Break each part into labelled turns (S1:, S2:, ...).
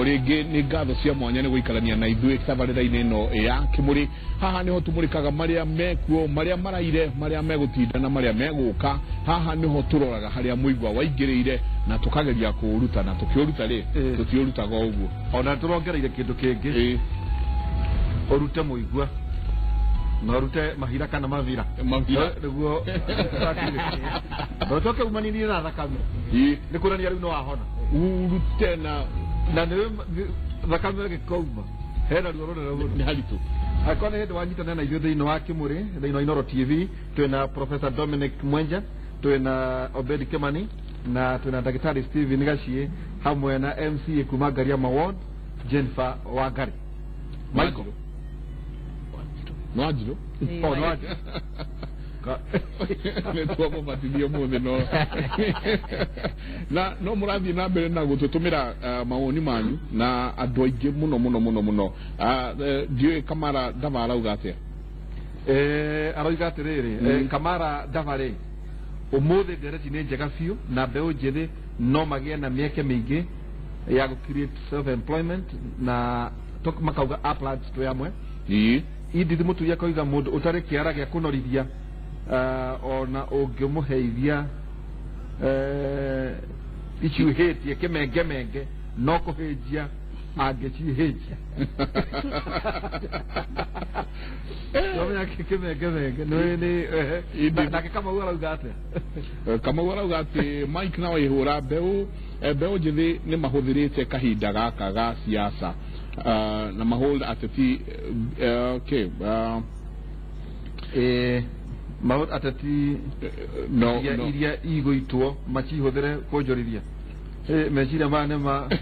S1: Orege ni ngatho cia mwanya ni guikarania na ithuĩ tabarĩra-inĩ ĩno ya Kimũri. Haha niho tumũrĩkaga marĩa mekuo, marĩa maraire, marĩa megũtinda na marĩa megũka. Haha niho turoraga harĩa mũigua waingĩrĩire na tukageria kũruta, na tukiuruta tutiurutaga ũguo.
S2: Ona turongereire kĩndũ kĩngĩ. Orute mũigua na orute mahira kana mavira niguo no toke umanini na thakame ni kurania riu no wahona
S1: urute
S2: na ni thakame gĩkouma hena ruo rũnene
S1: nĩ haritũ.
S2: Akona hĩndĩ wanyitana na ithuĩ thĩinĩ wa Kimũri, thĩinĩ wa Inooro TV, twĩna Professor Dominic Mwenja, twĩna Obedi Kimani, na twĩna Ndagĩtarĩ Steven Gaciĩ, hamwe na MC kuma Ngariama Ward, Jennifer Wangari. Michael
S1: Nwajiro?
S2: Oh, Nwajiro.
S1: Nĩtuo mũbatithio mũthĩ no mũrathiĩ na mbere na gũtũtũmĩra mawoni manyu na andũ aingĩ mũno. Ndiũĩ Kamara Dava arauga atĩa?
S2: Arauga atĩrĩrĩ, Kamara Dava rĩ, ũmũthĩ ndereti nĩ njega biũ na mbeũ njĩthĩ no magĩe na mĩeke mĩingĩ ya create self employment na makauga uplands tu yamwe. Idi mutu ya koiga mũndũ ũtarĩ kĩara gĩa kũnorithia ona ũngĩmũheithia ichiũhĩtie kĩmenge no kũhĩnjia angĩchihĩnjia. Ndomenya kĩmenge nĩ Kamau arauga atĩa?
S1: Kamau arauga atĩ Mike nawe ihũra mbeũ njĩthĩ nĩ mahũthĩrĩte kahinda gaka ga siasa na mahold ateti
S2: mahold ateti iria igũitwo machihũthĩre kwonjorithia meciria maya nĩma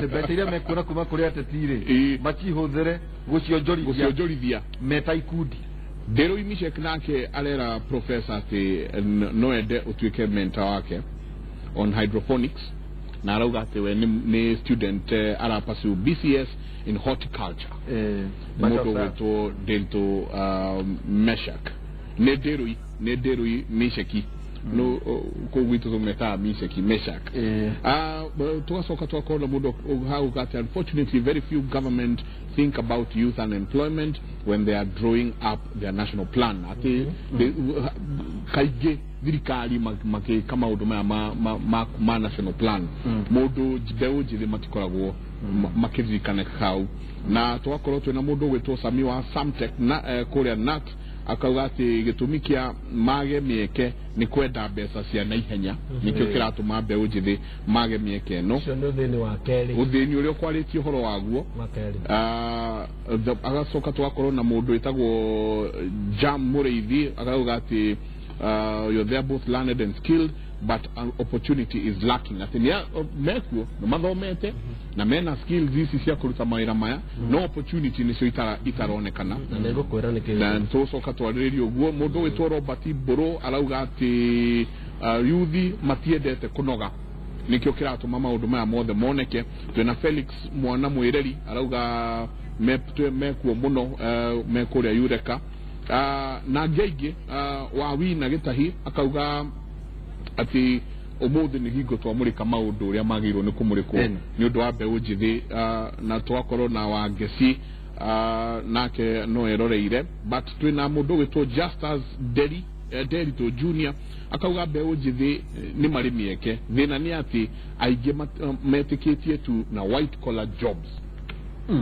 S2: mbeca iria mekuona kuma kũrĩ ateti-rĩ machihũthĩre gũcionjorithia meta ikundi.
S1: Ndero Imishek nake arera professor atĩ no ende ũtuĩke mentor wake on hydroponics, na arauga atĩ we nĩ student arapursue BCS in horticulture. Mũndũ wĩtwo Delto Meshak nĩ Nderũi Meshaki no kũgwitũ tũmetaga Meshak. Tugacoka twakona mũndũ hauga atĩ unfortunately very few government think about youth unemployment when they are drawing up their national plan. Atĩ kaingĩ thirikari makĩka maũndũ maya ma national plan mũndũ mbeũ njĩthĩ matikoragwo makĩririkana hau. Na twakorwo twĩna mũndũ gwĩtwo Sami wa Samtech kũrĩa NAT akauga atĩ gĩtũmi kĩa mage mĩeke nĩ kwenda mbeca cia naihenya nĩkĩo kĩratũma mbeũ njĩthĩ mage mĩeke ĩno. Ũthĩni ũrĩa ũkwarĩtie ũhoro waguo. Agacoka twakorwo na mũndũ wĩtagwo Jam Mũrĩithi akauga atĩ you're there both learned and skilled but opportunity is lacking. Atĩ mekuo na mathomete na mena skills ici cia kũruta mawĩra maya no opportunity nĩcio itaronekana. Na tũcoka twarĩrĩrio ũguo mũndũ wĩtwo Robert Mbũrũ arauga atĩ yuthi matiendete kũnoga nĩkĩo kĩratũma maũndũ maya mothe moneke. Twĩna Felix Mwana Mwĩreri arauga mekuo mũno mekũrĩa Yureka. Na ngĩingĩ wawi na gĩtahi akauga atĩ ũmũthĩ nĩ hingo twamũrĩka maũndũ ũrĩa magĩrĩirwo nĩ kũmũrĩkwo nĩ ũndũ wa mbeũ njĩthĩ. Na twakorwo na Wangeci nake no eroreire but twĩna mũndũ wĩtwo Justus Derito Junior akauga mbeũ njĩthĩ nĩ marĩ mĩeke. Thĩna nĩ atĩ aingĩ metĩkĩtie tu na white collar jobs.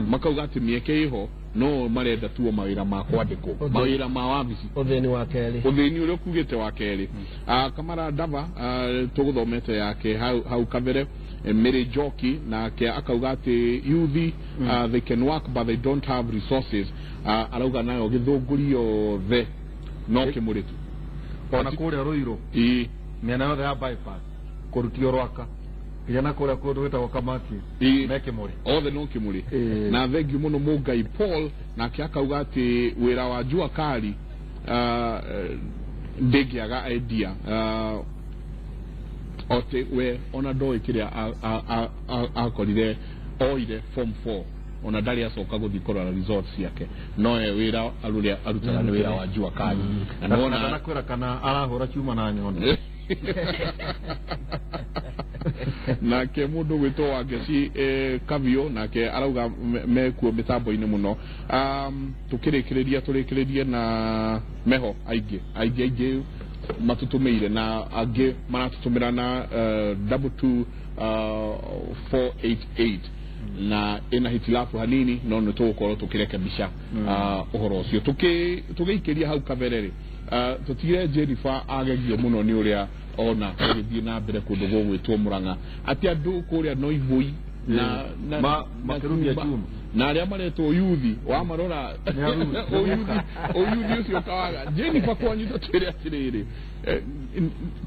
S1: Makauga atĩ mĩeke ĩho no marenda tuo mawĩra ma kwandĩkwo mawĩra ma wabici.
S2: Ũthĩni wa kerĩ
S1: ũrĩa ukugĩte wa kerĩ. Kamara Dava tũgũthomete yake hau kabere Mary Joki nake akauga atĩ youth they can work but they don't have resources. Arauga nayo gĩthũngũri yothe no Kimũri tu.
S2: Ona kũrĩa Rũirũ mĩena yothe ya bypass kũrutio Rwaka yana kũrĩa kũndũ gwĩtagwo Kamati me Kimũri
S1: othe no Kimũri. Na thengiũ mũno Mũngai Paul nake akauga atĩ wĩra wa Jua Kali ndĩngĩaga idea otĩ we ona ndoĩ kĩrĩa akorire oire form 4 ona ndari acoka gũthiĩ kũrora results yake no wĩra arutaga nĩ wĩra wa Jua Kali.
S2: Na nona kwĩra kana arahũra kiuma na nyondo
S1: nake mundu gwitwo wake si Kavio nake arauga mekuo mitambo-ini muno tukirikiririe na meho aingĩ matutumeire na angi maratutumira na 22488 na ina hitilafu hanini no nä tå gå tukirekebisha uhoro ucio tugiikiria hau kaberere tutigire Jennifer agegio muno ni uria ona agithie na mbere kundu gwitwo Murang'a ati andu kuria no ivui na
S2: makirudia chuma
S1: na aria maretwo yuthi wa marora oyuthi ucio kawaga Jennifer kwanyu twire atiriri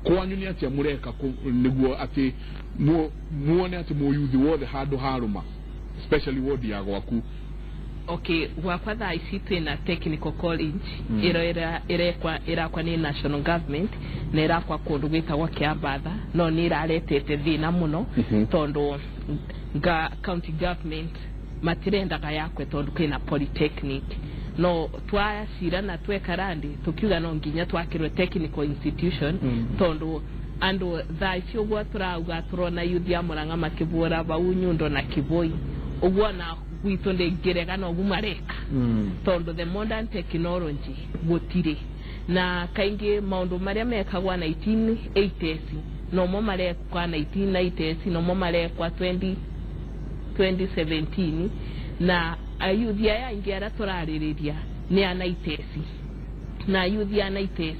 S1: kwanyu ni atia mureka niguo ati muone ati muyuthi wothe handu haruma especially ward ya gwaku.
S3: Okay, gwakwa thaa ici twina technical college irakwa ni national government na irakwa kundu gwitagwo Kiambatha no ni iraretete thina muno tondu county government matirendaga yakwe tondu kwina polytechnic no twacira na twekarandi tukiuga no nginya twakirwe technical institution tondu andu thaa ici ugwo turauga turona youth ya Murang'a makibura bau Nyundo na Kiboi ugwo na gwitå ndä ngä rega no gumareka tondu the modern technology gutire na kaingä maundu maria mekagwa 1980s no mo marekwa 1990s no mo marekwa 2017 na ayuthi aya ingi ara turaririria ni a 90s na ayuthi ya 90s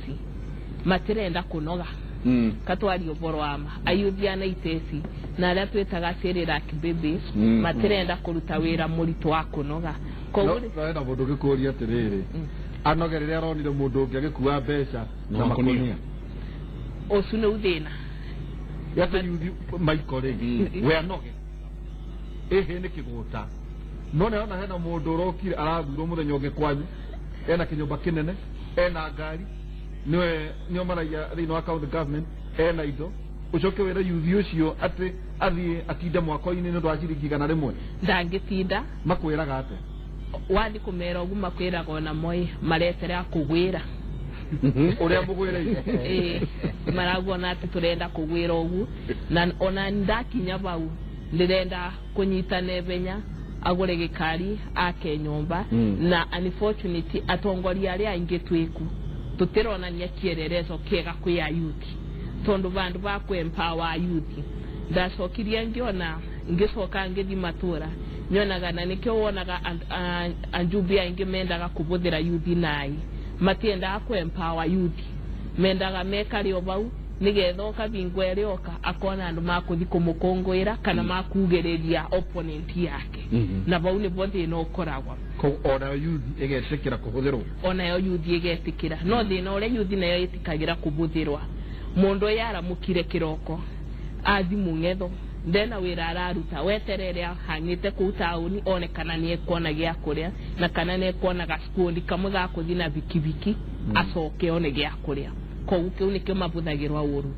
S3: matirenda kunoga katwari oboro ama ayuthi ya 90s na aria twetaga serera kibebe matirenda kuruta wira muritu wa kunoga
S2: koguo na mundu gikuria atiriri anogerere aronire mundu ungi agikuwa mbeca na makonia
S3: ocu ni uthina
S2: yate yuthi Michael we anoge ehe ni kiguta none ona hena mundu urokire arathurwo muthenya ungi kwanyu ena kinyumba kinene ena ngari niwe maragia thini wa county government ena indo ucoke wera yuthi ucio ati athie atinde mwako-ini ni ndwaciringi kana rimwe
S3: ndangitinda
S2: makwiraga ate
S3: wandi kumera ugu makwiraga ona moi maretera kugwira
S2: uria mugwire
S3: maragona ati turenda kugwira ugu na ona ndakinya bau ndirenda kunyitana ebenya agure gikari ake nyumba na unfortunately atongoria aria aingi twiku tutirona nya kiererezo kiega kwi ya youth tondu bandu ba ku empower youth ndacokirie ngiona ngicoka ngithi matura nyonaga na nikio wonaga anjubi aingi mendaga kubuthira youth nai matiendaga ku empower youth mendaga mekari obau nigethoka bingwerioka akona andu makuthi kumukongwira kana makugereria opponent yake na bau ni bothi no koragwa
S2: ko ona youth egetikira kubuthirwo
S3: ona yo youth egetikira no thina ore youth nayo itikagira kubuthirwa mundu yara mukire kiroko athi mungetho ndena wira araruta weterere hangite ku tauni one kana ni ekona gya kuria na kana ni ekona ga school kamwe ga kuthi na bikibiki acoke one gya kuria koguo kiu nikio mabuthagirwa uru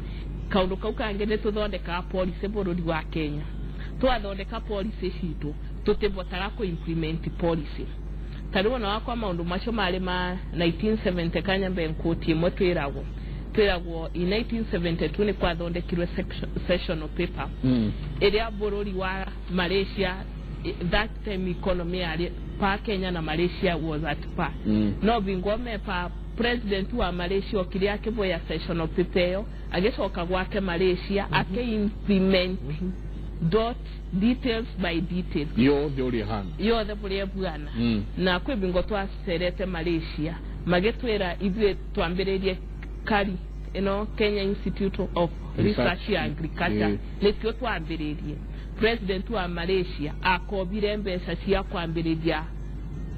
S3: kaundu kau kangi ni tuthondeka policy bururi wa Kenya twathondeka policy citu tutibotaga ku implement policy tariwo na wakwa maundu macio mari ma 1970 kanyambe nkuti imwe twiragwo in 1972 ni kwathondekirwe sessional paper iria bururi wa Malaysia that time economy ari pa Kenya na Malaysia was at par no bingome pa president wa Malaysia okiri akiboya sessional paper agicoka gwake Malaysia ake implement details by details
S1: yothe uri hana
S3: yothe buri bwana na kwe bingo twacerete Malaysia magetwera ithuĩ twambĩrĩrie kari Kenya Institute of Research and Agriculture nĩkĩo twambĩrĩrie president wa Malaysia akobire mbeca cia kwambĩrĩria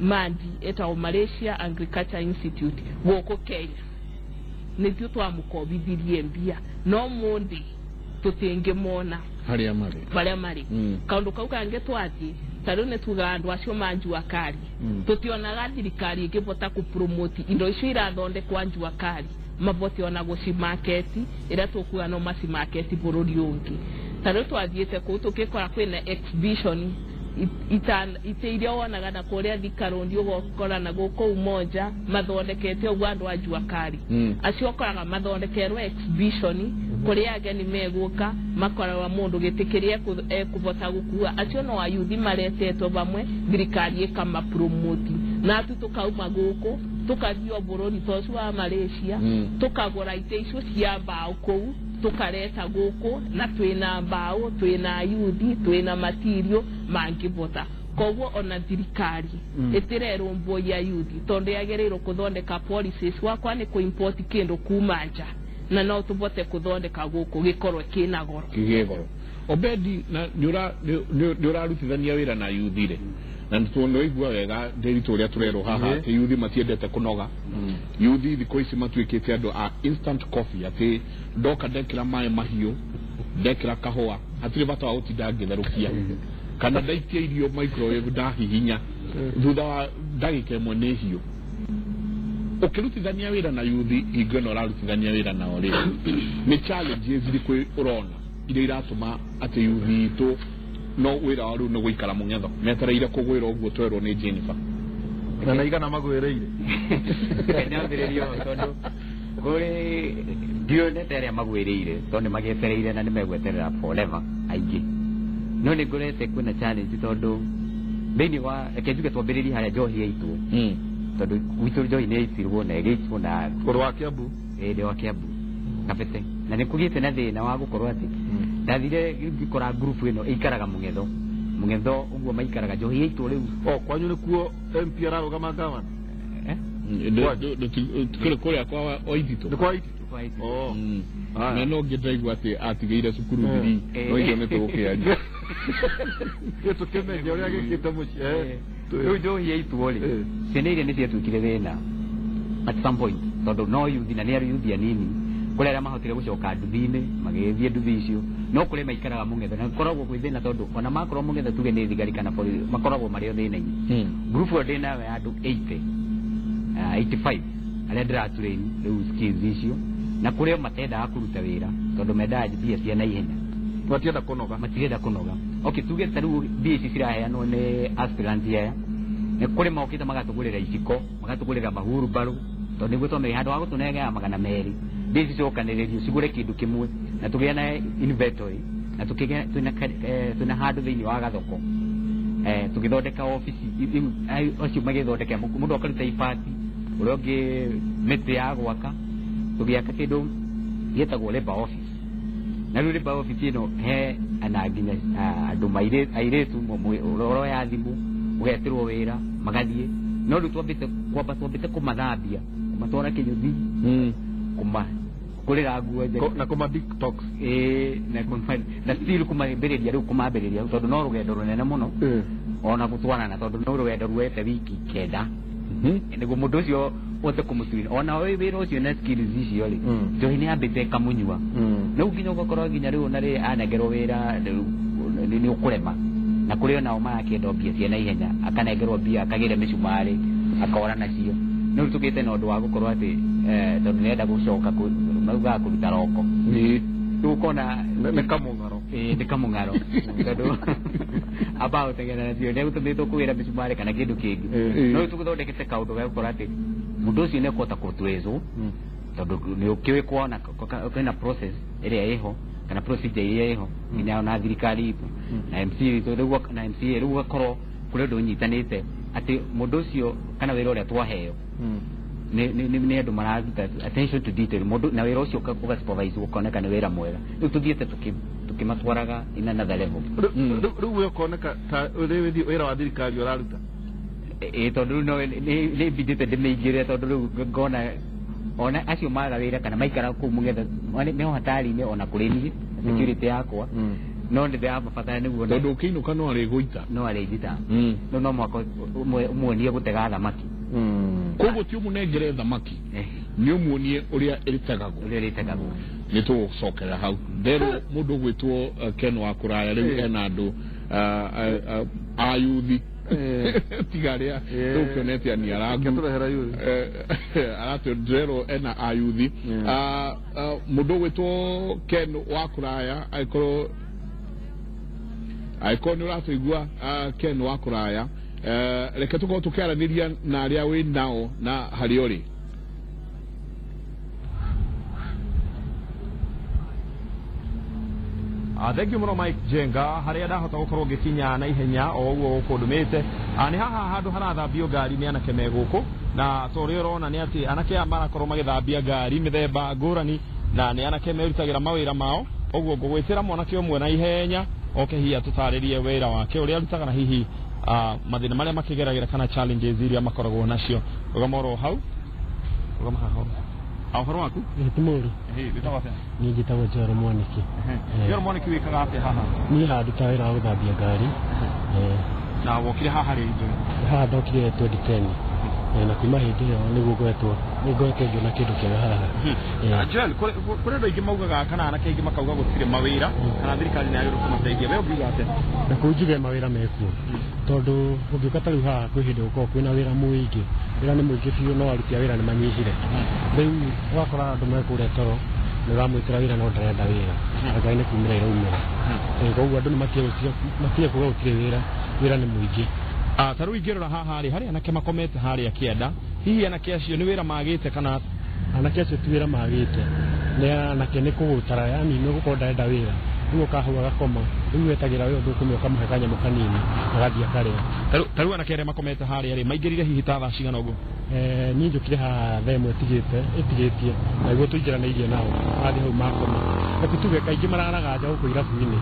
S3: mandi etagwo Malaysia Agriculture Institute gũkũ Kenya nĩkĩo twamũkobithirie mbia no mũndĩ tũtingĩmona haria mari kaundu kau kange twathi tariu ni tuga andu acio manjua kari tutionaga thirikari ikibota ku promote indo icio irathondekwa njua kari maboti ona guci market ira tukuga no masi market bururi ungi tariu twathiete ku tukikora kwina exhibition iteiria wonaga na kuria thikarundi ugokora na guku umoja mathondekete ugwa andu ajua kari acio koraga mathondekerwo exhibition kuria ageni meguka makorawa mundu gitikiria ekuvota gukua acio no ayuthi maretetwo bamwe thirikari ikama promote na tukauma guku tukathio bururi tosu wa Malaysia tukagura ite icio cia mbao kou tukareta guku na twina mbao twina yuthi twina material mangivota koguo ona thirikari itirerumbo ya yuthi tondu yagereiro kuthondeka policies wakwa ni ku import kindu kuma nja na no tubote kuthondeka guku gikorwe kina goro
S1: kigegoro Obedi na nyura rutithania wira na yuthire na ntuono igwa wega nderito uria turero haha ati yuthi matiendete kunoga yuthi thiko ici matuikite andu a instant coffee ati ndoka ndekira mai mahiu ndekira kahua atiri bata utinda ngitherukia kana ndaitie irio microwave ndahihinya thutha wa ndagika imwe ni hiu ukirutithania wira na yuthi igano rarutithania wira na ori ni challenges ziriku urona ire iratuma ati yuthi to no wira waru no guikara mungetho metereire kugwira uguo twerwo ni Jennifer
S2: na igana magwireire
S4: ene ambiririo tondu kuri dio ne tere magwireire tondu magetereire na nimegweterera forever aigi no ni ngurete kwina challenge tondu thini wa ekejuke twambiririe haria njohi yaitu tondu witu njohi ne itirwo na egeitwo na
S2: kuru wa Kiambu
S4: de wa Kiambu kapete na nikugite na thina wa gukorwo ati ndathire ngikora group ino ikaraga mungetho uguo maikaraga njohi yaitu riu
S2: kwanyu ni kuo MP ararugama gavana
S1: kule kwa oithito
S2: ni kwa oithito
S1: na no ngitaigua ati atigeire cukuru thiri no igionete gukiaria
S2: yetu kemeje uria gikite muci
S4: riu njohi yaitu ri cineire ni ciatukire thina at some point tondu no yuthi na ni ari yuthi anini kule ara mahotire gucoka nduthine magethie nduthi icio no kule maikaraga mungetho na koragwo gwithina tondu ona makorwo mungetho tuge ni thigari kana makoragwo mario thina-ini group ode nawe andu 85 aria ndiratureni riu skills icio na kule matenda kuruta wira tondu mendaga mbia cia naihenya matienda kunoga okay tuge taru mbia ici ciraheanwo ni aspirant aya ni kule mokite magatugurira iciko magatugurira mahuru baru tondu niguo tondu handu wa gutunegea magana meri ndisi cokaniririo cigure kindu kimwe na tugia na inventory na tukigia tuna handu thiini wa gathoko tugithondeka office acio magithondeka mundu akaruta ibati uria ungi miti ya gwaka tugiaka kindu gitagwo labor office na riu labor office ino he anaginya andu airetu uroro ya thimu ugetirwo wira magathie no riu twambite kumathambia kumatwara kinyuthi kuma kurira nguo
S2: na kuma detox
S4: na kuma na still kumambiriria riu kumambiriria tondu no rugendo runene muno ona gutwana na tondu no rugendo ruete wiki kenda niguo mundu ucio wote kumutuira ona we wira ucio na skills icio ri njohi ni ambite kamunyua no nginya ugakorwo nginya riu na ri anegerwo wira ni ukurema na kuri ona marakienda mbia cia na ihenya akanegerwo mbia akagire micumari akora nacio no tukite na undu wa gukorwo ati tondu nenda gucoka mauga kuruta roko tukona
S2: nekamungaro
S4: nekamungaro tondu abao tegena ndio ndio tumito kuira micumari kana kindu kingi no tuguthondekete kaundu ga gukorwo ati mundu ucio ne kota kutuezo tondu ni ukiwe kuona kana process iria iho kana procedure iria iho nginya na thirikari ipo na MC tondu na MC riu gakorwo kuri ndu nyitanite ati mundu ucio kana wira uria twaheo ni andu mararuta attention to detail mundu na wira ucio uga supervise ukoneka ni wira mwega riu tuthiete tukimatwaraga ina another level
S2: riu ukoneka ta wira wa thirikari uraruta
S4: tondu no ni bidite ndimeigire tondu riu ngona ona acio maga wira kana maikara ku mungetha no hatari ni ona kuri ni security yakwa no ndi ya mabatara niguo
S1: tondu ukiinuka no ari guita
S4: no mwako muonie gutega thamaki
S1: koguo ti umunengere thamaki ni umuonie uria iritagagwo ni tugucokerera hau ndero mundu gwitwo Ken wa kuraya riu ena andu ayuthi tigaria tukionete ani aragu aratu ndero ena ayuthi mundu gwitwo Ken wa kuraya aikoro aiko ni uratuigua Ken wa kuraya reke tuko tukiaraniria na aria wi nao na hariori.
S2: Thengiå må no Mike Jenga harä a ndahota gå korwo ngä kinya na ihenya o ũguo gå ndå mä te nä haha handå harathambio ngari nä anake me gå kå na to rä rona nä atä anake aya marakorwo magä thambia ngari mä themba ngårani na nä anake merutagä ra mawä ra mao ũguo ngå gwä tä ra mwanake å mwe na ihenya oke hihi atå tarä rie wä ra wake å rä a arutaga na hihi mathä na marä a makä geragä ra kana challenges iria makoragwo nacio rå gama oro hau rå gama haha Ahoro waku?
S5: Timuri.
S2: Wĩtagwo atĩa?
S5: Niĩ njĩtagwo Njoro Mwaniki.
S2: Njoro Mwaniki wĩkaga atĩa haha?
S5: Niĩ haha ndutaga wĩra wa gũthambia ngari.
S2: Na wokire haha rĩ njũĩ?
S5: Haha ndokire 2010. Na kuma hĩndĩ ĩyo nĩguo ngoretwo ngĩona kĩndũ kĩega haha.
S2: Joel, kũrĩ andũ aingĩ maugaga kana anake aingĩ makauga gũtirĩ mawĩra kana thirikari nĩ yagĩrĩirwo kũmateithia. Wee ũngiuga atĩa?
S5: Na kũu njuge mawĩra mekuo. Tondũ ũngĩũka ta rĩu haha kwĩ hĩndĩ gũkorwo kwĩna wĩra mũingĩ. Wĩra nĩ mũingĩ biũ no aruti a wĩra nĩ manyihire. Rĩu ũgakora andũ mekũrĩa toro nĩ ũramwĩtĩra wĩra no ndarenda wĩra. Ngai nĩ kumĩra iraumĩra. Koguo andũ nĩ matige kuuga gũtirĩ wĩra. Wĩra nĩ mũingĩ.
S2: Ta rĩu ingĩrora haha rĩ harĩa anake makomete harĩa kĩanda hihi anake acio nĩ wĩra magĩte kana
S5: anake acio ti wĩra magĩte nĩ anake nĩ kũgũtara yani nĩ gũkorwo ndarenda wĩra rĩu ũkahau agakoma rĩu wetagĩra wĩ ũndũ ũkũmĩ ũkamũhe kanyamũ kanini agathiĩ akarĩa.
S2: Ta rĩu anake arĩa makomete harĩa rĩ maingĩrire hihi ta thaa cigana ũguo?
S5: Niĩ njũkire haha thaa ĩmwe ĩtigĩtie na nĩguo tũingĩranĩirie nao mathiĩ hau makoma. Reke tuge kaingĩ mararaga nja gũkũ irabu-inĩ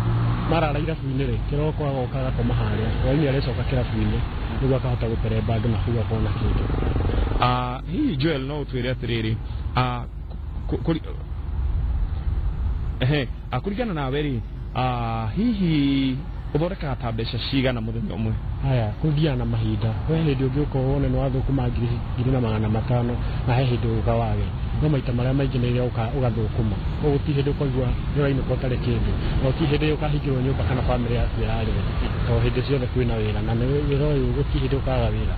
S5: marara irabu-inĩ rĩ kĩroko agoka agakoma harĩa hwainĩ arecoka kĩrabu-inĩ nĩguo akahota gũtereba andũ na kũu akona kĩndũ.
S2: Hihi Joel no ũtwĩre atĩrĩrĩ kũringana nawe rĩ hihi ũthondekaga ta mbeca cigana mũthenya ũmwe?
S5: Haya kũringana na mahinda we hĩndĩ ũngĩũka wone nĩ wathũkũma ngiri na magana matano na he hĩndĩ ũgũka wage no maita marĩa maingĩ nĩ rĩrĩa ũgathũkũma koguo ti hĩndĩ ũkaigua nĩ ũrainũka ũtarĩ kĩndũ no ti hĩndĩ ũkahingĩrwo nyũmba kana bamĩrĩ yaku ĩrarĩra to hĩndĩ ciothe kwĩna wĩra na wĩra ũyũ gũti hĩndĩ ũkaga wĩra.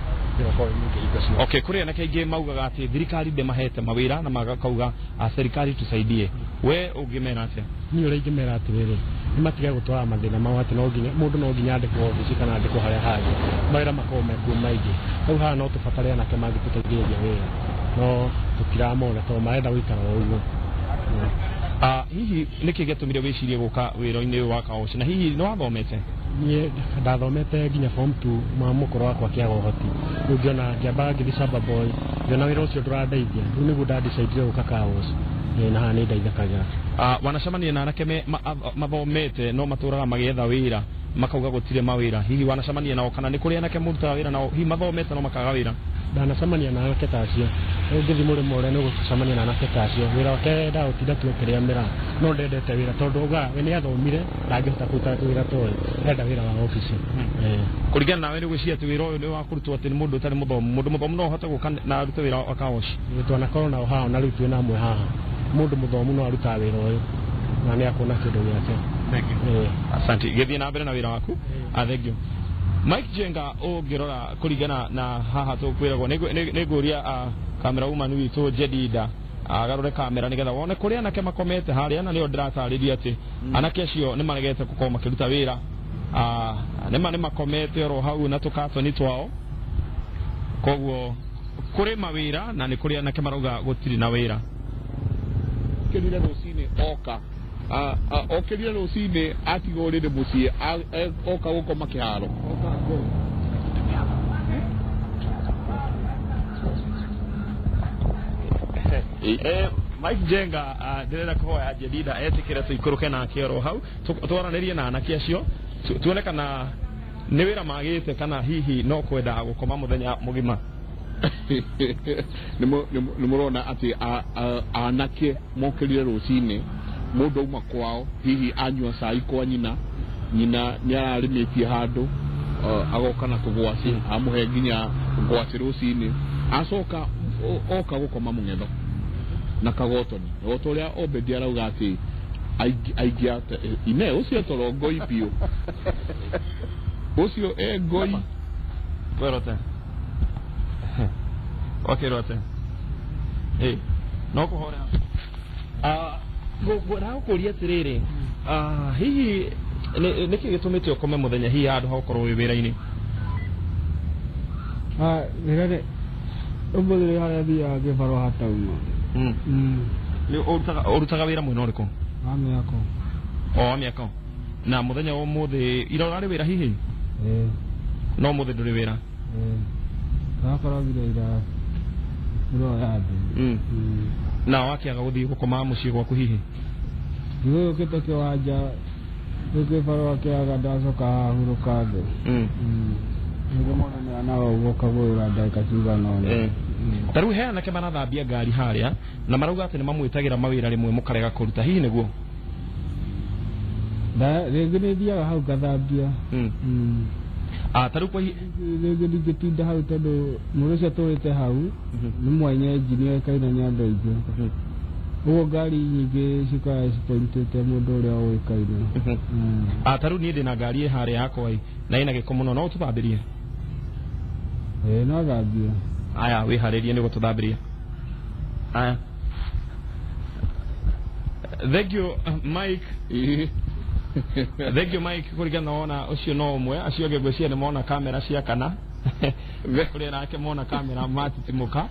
S2: Okay, kuri anake aingĩ maugaga atĩ thirikari ndĩmahete mawĩra na magakauga serikali tusaidie. We ũngĩmera atĩa?
S5: Niĩ ũrĩa ingĩmera atĩrĩrĩ nĩ matige gũtwara mathĩna mao atĩ mũndũ no nginya andĩkwo obici kana andĩkwo harĩa hangĩ mawĩra makorwo mekuo maingĩ. Rĩu haha no tũbatare anake mangĩtũteithĩrĩria wĩra no tũtiramona tondũ marenda gũikara o ũguo.
S2: Hihi nĩkĩ gĩtũmire wĩcirie gũka wĩra-inĩ ũyũ wa kaoci na hihi nĩ wathomete?
S5: Niĩ ndathomete nginya form 2 mũkũrũ wakwa kĩaga ũhoti rĩu ngĩona ngĩamba ngĩthiĩ Samba Boy ngĩona wĩra ũcio ndũrandeithia rĩu nĩguo ndandicaidire gũka kaoci na haha nĩ ndeithĩkaga.
S2: Wanacemania na anake mathomete no matũraga magĩetha wĩra makauga gũtirĩ mawĩra hihi wanacemania nao kana nĩ kũrĩ anake mũrutaga wĩra nao hihi mathomete no makaga wĩra?
S5: Ndanacemania na anake ta acio ũngĩthiĩ mũrĩmo ũrĩa nĩ ũgũcemania na anake ta acio wĩra wake ndagũtinda tu akĩrĩamĩra no ndendete wĩra tondũ uga we nĩ athomire ndangĩhota kũruta wĩra toĩ enda wĩra wa obici.
S2: Kũringana nawe nĩ gwĩciria atĩ wĩra ũyũ nĩ wa kũrutwo atĩ nĩ mũndũ ũtarĩ mũthomu mũndũ mũthomu no ahote gũka na arute wĩra wa kaoci?
S5: Twanakorwo nao haha na rĩu twĩna amwe haha mũndũ mũthomu no arutaga wĩra ũyũ na nĩ akuona kĩndũ gĩake.
S2: Asante gĩthiĩ na mbere na wĩra waku. Thank you. Mike Jenga ũngĩrora kũringana na haha tũkwĩragwo nĩ ngũria kamera woman witũ Jedida agarũre kamera nĩgetha wone kũrĩa anake makomete harĩa na nĩo ndĩratarĩria atĩ anake acio nĩ maregete gũkorwo makĩruta wĩra nĩ makomete oro hau na tũkatoni twao koguo kũrĩ mawĩra na nĩ kũrĩ anake marauga gũtirĩ na wĩra.
S1: Kĩrire rũcinĩ oka okĩrire rũcinĩ atigwo rĩrĩ mũciĩ oka gũkoma kĩharo.
S2: Mike Jenga ndĩrenda kũhoya Jedida etĩkĩre tũikũrũke nake oro hau twaranĩrie na anake acio tuone kana nĩ wĩra magĩte kana hihi no kwenda gũkoma mũthenya mũgima.
S1: Nĩ mũrona atĩ anake mokĩrire rũcinĩ mũndũ auma kwao hihi anyua cai kwa nyina nĩ ararĩmĩtie handũ agoka na tũgwacĩ amũhe nginya ngwacĩ rũcinĩ acoka oka gũkoma mũng'etho na kagotoni goto ũrĩa Obedi arauga atĩ aingĩ ine ũcio toro ngoi biũ ũcio ngoi
S2: werote wakirote no kũhora ngũkũria atĩrĩrĩ hihi niki gitumite ukome muthenya hi handu hakorwo wi wira-ini
S6: nirare umbuthire haria thia gibaro hatauma
S2: ni urutaga wira mwena uriku miako na muthenya umuthi ira urari wira hihi no muthi nduri wira
S6: kakoragire ira muro yandi
S2: na wakiaga guthii gukoma mucii gwaku hihi
S6: Yo kita kiwanja gibaro akiaga ndacoka huruka ndu ndio mwana nao ugoka gwira ndaka cigana
S2: taru he anake marathambia ngari haria na marauga ati ni mamwitagira mawira rimwe mukarega kuruta hihi niguo
S6: rĩngĩ nĩ thiaga hau ngathambia
S2: taru kwa
S6: rĩngĩ ndingĩtinda hau tondũ mũndũ ũcio tũrĩte hau nĩ mwanya enjini oĩkaine nĩ andũ aingĩ ũguo ngari nyingĩ cikoragwo cipointĩte mũndũ ũrĩa ũĩkaine
S2: taru niĩ ndĩna ngari ĩ harĩa yakwa na ĩna gĩko mũno no ũtũthambĩrie
S6: no thambia
S2: aya wĩharĩrie nĩguo tũthambĩrie aya thank you Mike thank you Mike kurigana wona ucio no umwe acio ange gwĩcia nĩ mona kamera cia kana kũrĩa nake mona kamera matitimuka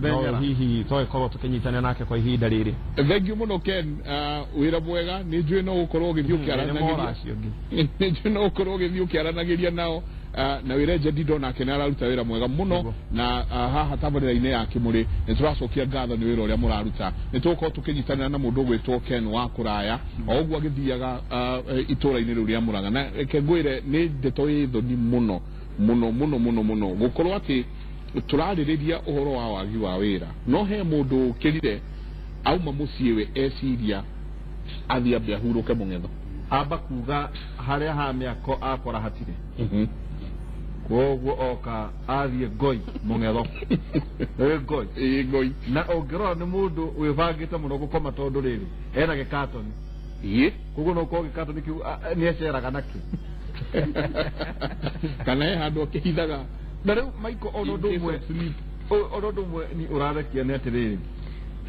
S2: no hihi tũgĩkorwo tũkĩnyitana nake kwa ihinda rĩrĩ
S1: thank you mũno Ken wĩra mwega nĩ njũĩ no gũkorwo ũgĩthiĩ ũkĩaranagĩria nao na wĩra Jendi ndonake nĩ araruta wĩra mwega mũno na haha tabarĩra-inĩ ya Kĩmũrĩ nĩ tũracokia ngatho nĩ wĩra ũrĩa mũraruta nĩ tũgũkorwo tũkĩnyitanĩra na mũndũ ũgwĩtwo Ken wa kũraya o ũguo agĩthiaga itũũra-inĩ rĩu rĩa Mũrang'a na reke ngwĩre nĩ ndeto ĩ thoni mũno gũkorwo atĩ tũrarĩrĩria ũhoro wa wagi wa wĩra no he mũndũ ũkĩrire auma mũciĩ we eciria athiĩ ambe ahurũke mũng'etho
S2: amba kuga harĩa ha mĩako akora hatirĩ koguo oka athiĩ ngoi mũng'etho ngoi na ũngĩrora nĩ mũndũ wĩbangĩte mũno gũkoma tondũ rĩrĩ ena gĩkatoni koguo no ũkorwo gĩkatoni kĩu nĩ eceraga nakĩ
S1: kana he handũ akĩhithaga
S2: na rĩu Maiko ona ũndũ ũmwe ni ũrarekia nĩ atĩrĩrĩ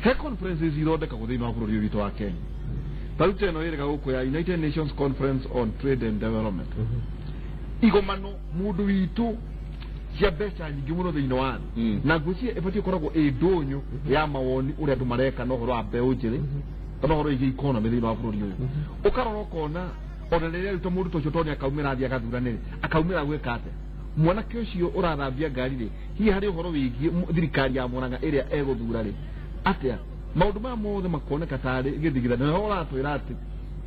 S2: he conferences ithondekagwo thĩinĩ wa bũrũri ũyũ witũ wa Kenya tarĩu ta ĩno ĩrĩga gũkũ ya United Nations Conference on Trade and Development igomano mũndũ witũ cia mbeca nyingĩ mũno thĩinĩ wa thĩ na ngwĩciria ĩbatiĩ gũkoragwo ĩ ndũnyũ ya mawoni ũrĩa andũ mareka na ũhoro wa mbeũ njĩthĩ kana ũhoro wĩgiĩ economy thĩinĩ wa bũrũri ũyũ ũkarora ũkona ona rĩrĩa rĩu mũndũ ta ũcio tondũ akaumĩra athiĩ agathuranĩre akaumĩra gwĩka atĩa mwanake ũcio ũrathambia ngari rĩ hihi harĩ ũhoro wĩgiĩ thirikari ya Mũrang'a ĩrĩa egũthura rĩ atĩa maũndũ maya mothe makoneka tarĩ gĩthigithia na ũratwĩra atĩ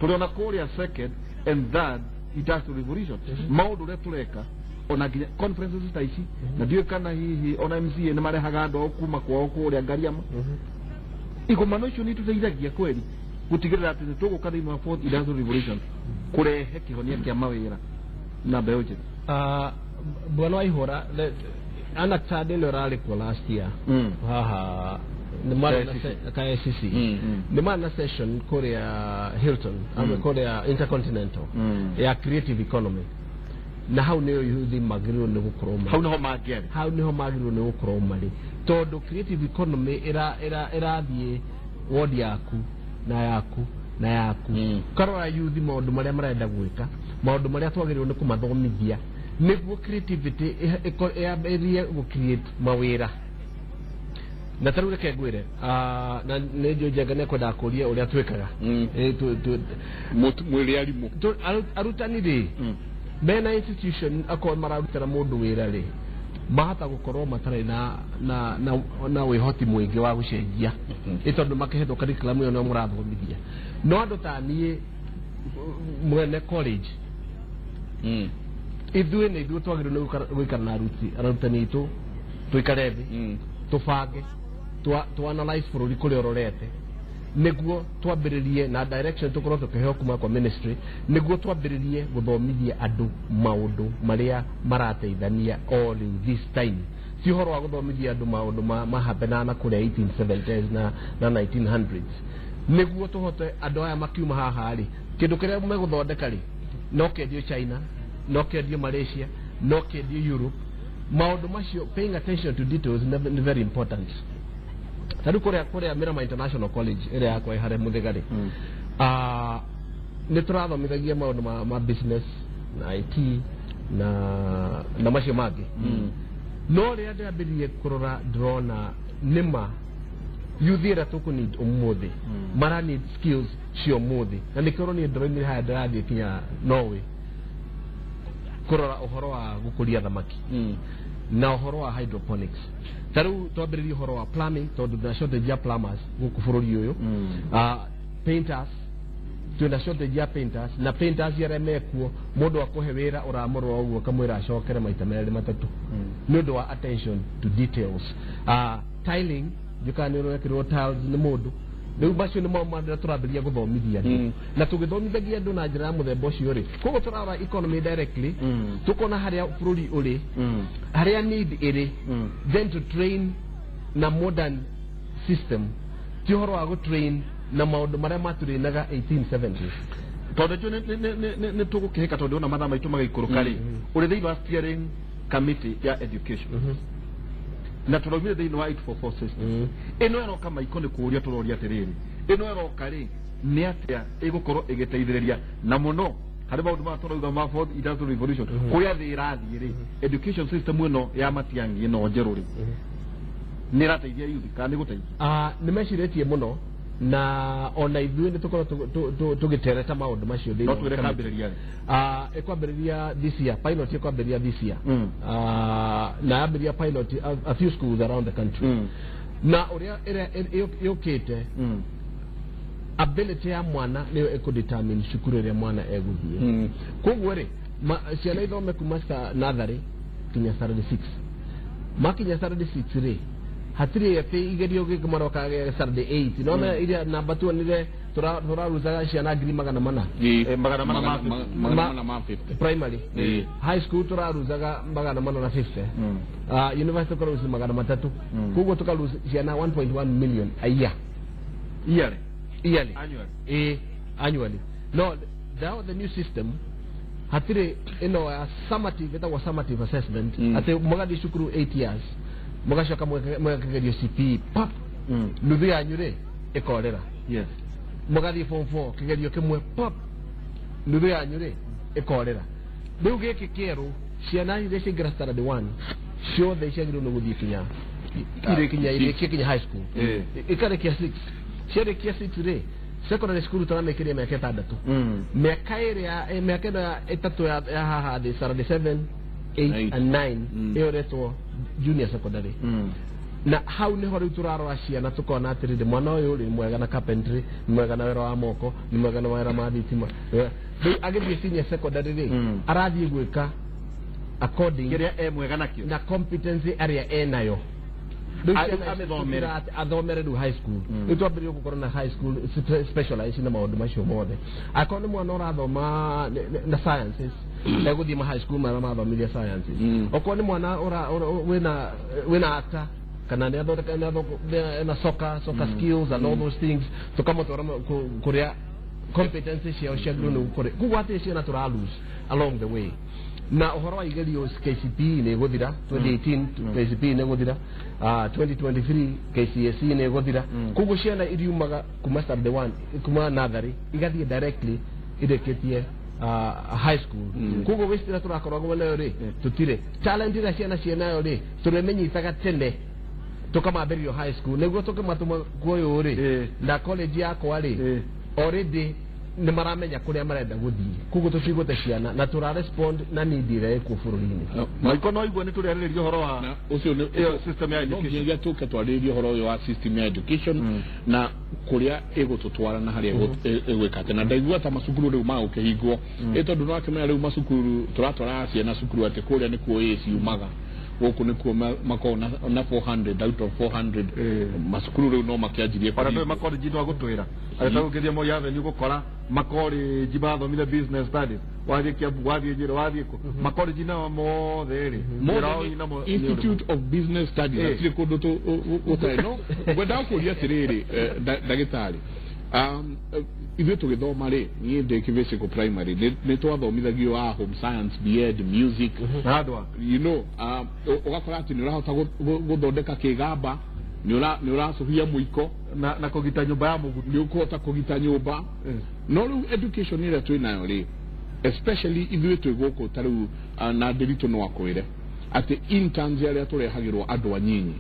S2: tũrĩ ona kũrĩa second and third industrial revolution maũndũ ũrĩa tũreka ona nginya conferences ta ici na ndiũĩ kana hihi ona MCA nĩ marehaga andũ ao kuma kwao kũrĩa Ngariama igomano icio nĩ tũteithagia kweli gutigirira ati tuguka thĩinĩ wa fourth industrial revolution kurehe kihonia kia mawira na mbeũ njĩthĩ
S7: bwana Waihũra ana tade no rally kwa last year haha ni mara na KICC ni mara na session Korea Hilton ama Korea Intercontinental ya creative economy na hau niyo yuthi magiro ne gukoroma hau niho magiro ne gukoroma ri todo creative economy era thie word yaku na yaku karora yuthi maundu maria marenda gwika maundu maria twagirwo ni kumathomithia niguo creativity yaberie gu create mawira na tarure ke gwire na nejo jagane ko dakuria uria twekaga
S1: mwiri arimu
S7: arutani ri mena institution akwa mararutira mundu wira ri mahata gukorwo matare na wihoti mwingi wa gucenjia itondu makehetwo curriculum yo no murathomithia no andu ta nie mwene college ithuĩ nĩ ithuĩ twagĩrĩirwo nĩ gũikara na arutani itũ tũikare thĩ tũbange tũ-analyze bũrũri kũrĩa ũrorete nĩguo twambĩrĩrie na direction tũkorwo tũkĩheo kuma kwa ministry nĩguo twambĩrĩrie gũthomithia andũ maũndũ marĩa marateithania all in this time si ũhoro wa gũthomithia andũ maũndũ mahapenana kũrĩa 1870s na 1900s nĩguo tũhote andũ aya makiuma haha rĩ kĩndũ kĩrĩa megũthondeka rĩ no kendio China no kendio Malaysia no kendio Europe maũndũ macio paying attention to details is very important tadu Korea Miramar International College ĩrĩa yakwa harĩ Muthigari nä tå rathomithagia maå ndå ma business na IT na macio mangä no rä a ndä ambä ririe kå rora ndärona nä ma yuthi ä rä a tå kå need å må thä mara need skills cio må thä na nä kä rwo niä ndäroimire haya ndä rathiä kinya Norway kå rora å horo wa gå kå ria thamaki na å horo wa hydroponics ta rä u twambä rä rie å horo wa plumbing tondå na shortage ya plumbers gå kå bå rå ri å yå painters twina shortage ya painters na painters yare mekuo mundu akuhe wira uramurwa uguo kamwira acokere maita merĩ matatu nĩ ũndũ wa attention to details tiling jukaniro yakirwo tiles ni mundu rĩu macio nĩ maũndũ tũrambĩrĩria gũthomithia na tũgĩthomithagia andũ na njĩra ya mũthemba ũcio rĩ koguo tũrarora economy directly tũkona harĩa bũrũri ũrĩ harĩa need ĩrĩ then to train na modern system ti ũhoro wa gũtrain na maundu maria maturinaga 1870s
S2: tondu jo ne tugukihika tondu ona mathaa maitu magaikũrũka rĩ uri thĩinĩ wa steering committee ya education na tũraumire thĩinĩ wa 844 system ĩno ĩroka maiko nĩ kũũria tũroria atĩrĩrĩ ĩno ĩroka rĩ nĩ atĩa ĩgũkorwo ĩgĩteithĩrĩria na mũno harĩ maũndũ ma tũrauga ma fourth industrial revolution kũrĩa thĩ ĩrathiĩ rĩ education system ĩno ya Matiang'i ĩno njerũ rĩ nĩ ĩrateithia youth kana nĩ gũteithia
S7: nĩ mecirĩtie mũno na ona ithuĩ nĩ tũkorwo tũgĩtereta maũndũ macio
S2: no twĩre kambĩrĩria
S7: ĩkwambĩrĩria this year pilot ĩkwambĩrĩria this year na yambĩrĩria pilot a few schools around the country na ũrĩa yũkĩte ability ya mwana nĩyo ĩkũdetermine cukuru ĩrĩa mwana egũthiĩ koguo rĩ ciana ithome kuma natharĩ kinya Saturday 6 makinya Saturday 6 rĩ hatire ati igerio gikumaroka Saturday 8 nona ile namba 2 nile turaruzaga ciana ngiri magana mana
S1: ma 50
S7: primary high school turaruzaga magana mana na 50 university turaruza magana matatu kugo tukaruza ciana 1.1 million a year yearly annually no now the new system hatire summative assessment ati mugadi shukuru 8 years mugacoka mwekagerio CPE pap nuthu yanyu rĩ ĩkorera mũgathiĩ form 4 kĩgerio kĩmwe pap nuthu yanyu rĩ ĩkorera rĩu gĩkĩ kĩerũ ciana iria ciaingĩra standard 1 ciothe ciagĩrĩirwo nĩ gũthiĩ kinya high school ĩkarĩkia 6 ciarĩkia 6 rĩ secondary school tũramĩkĩria mĩaka 6 mĩaka ĩno ĩtatũ ya haha thĩ standard 7 8 and 9 ĩyo retwo junior secondary na hau nĩ ho rĩu tũrarora ciana tũkona atĩrĩrĩ mwana ũyũ rĩ mwega na carpentry mwega na wĩra wa moko nĩ mwega na wĩra ma thitima rĩu agĩthiĩ senior secondary rĩ arathiĩ gwĩka according
S2: kĩrĩa mwega nakĩo na
S7: competency area enayo athomere rĩu high school rĩu twambĩrĩrie gũkorwo na high school specialize na maũndũ macio mothe akorwo nĩ mwana ũrathoma na sciences egũthiĩ ma high school marĩa mathomithia sciences okorwo nĩ mwana wĩna actor kana nĩ athondeka na soccer skills and all those things tũkamũtwara kũrĩa competencies ciao ciagĩrĩirwo nĩ gũkorwo koguo atĩ ciana tũra-lose along the way na uhoro wa igerio KCPE nĩ gũthira 2018 KCPE nĩ gũthira 2023 KCSE nĩ gũthira koguo ciana iriumaga kuma standard 1 kuma natharĩ igathiĩ directly irĩkĩtie high school koguo wĩcitĩra tũrakoragwo nayo rĩ tũtirĩ talent ĩrĩa cianayo rĩ tũrĩmĩnyitaga tene tũkamambĩrĩrio high school nĩguo tũkĩmatũma kuoyũ rĩ na college yakwa rĩ already nĩ maramenya kũrĩa marenda gũthiĩ koguo tũcigũte ciana na tũra respond na need ĩrĩa ĩkuo bũrũri-inĩ
S2: maiko no igua nĩ tũrĩarĩrĩria ũhoro wa
S1: ũcio nĩ
S2: system ya education
S1: nginya tũke twarĩrĩria ũhoro ũyũ wa system ya education na kũrĩa ĩgũtũtwara na harĩa ĩgwĩka atĩ na ndaigua ta macukuru rĩu magũkĩhingwo tondũ no akĩmenya rĩu macukuru tũratwara ciana cukuru atĩ kũrĩa nĩkuo ciumaga gũkũ nĩkuo makorwo na 400 out of 400 macukuru rĩu no makĩanjirie
S2: para makoleji no agũtwĩra agĩtagũkĩria Moi Avenue gũkora makoleji mathomithia business studies wathiĩ Kiambu wathiĩ Nyĩrĩ wathiĩ kũ makoleji nao mothe rĩ
S1: Institute of Business Studies atirĩ kũndũ gũtarĩ no ngwenda gũkũria atĩrĩrĩ ndagĩtarĩ ithuĩ tũgĩthoma rĩ niĩ ndĩ kĩbĩcĩkũ primary nĩ twathomithagio home science BEd music you know ũgakora atĩ nĩ ũrahota gũthondeka kĩgamba ni uracuhia muiko
S2: na kugita nyumba ya mugutu
S1: ni ukota kugita nyumba no riu education ira twinayo ri especially ithuĩ twĩ gũkũ ta rĩu na Ndiritu no akwĩre atĩ interns arĩa tũrehagĩrwo andũ anyinyi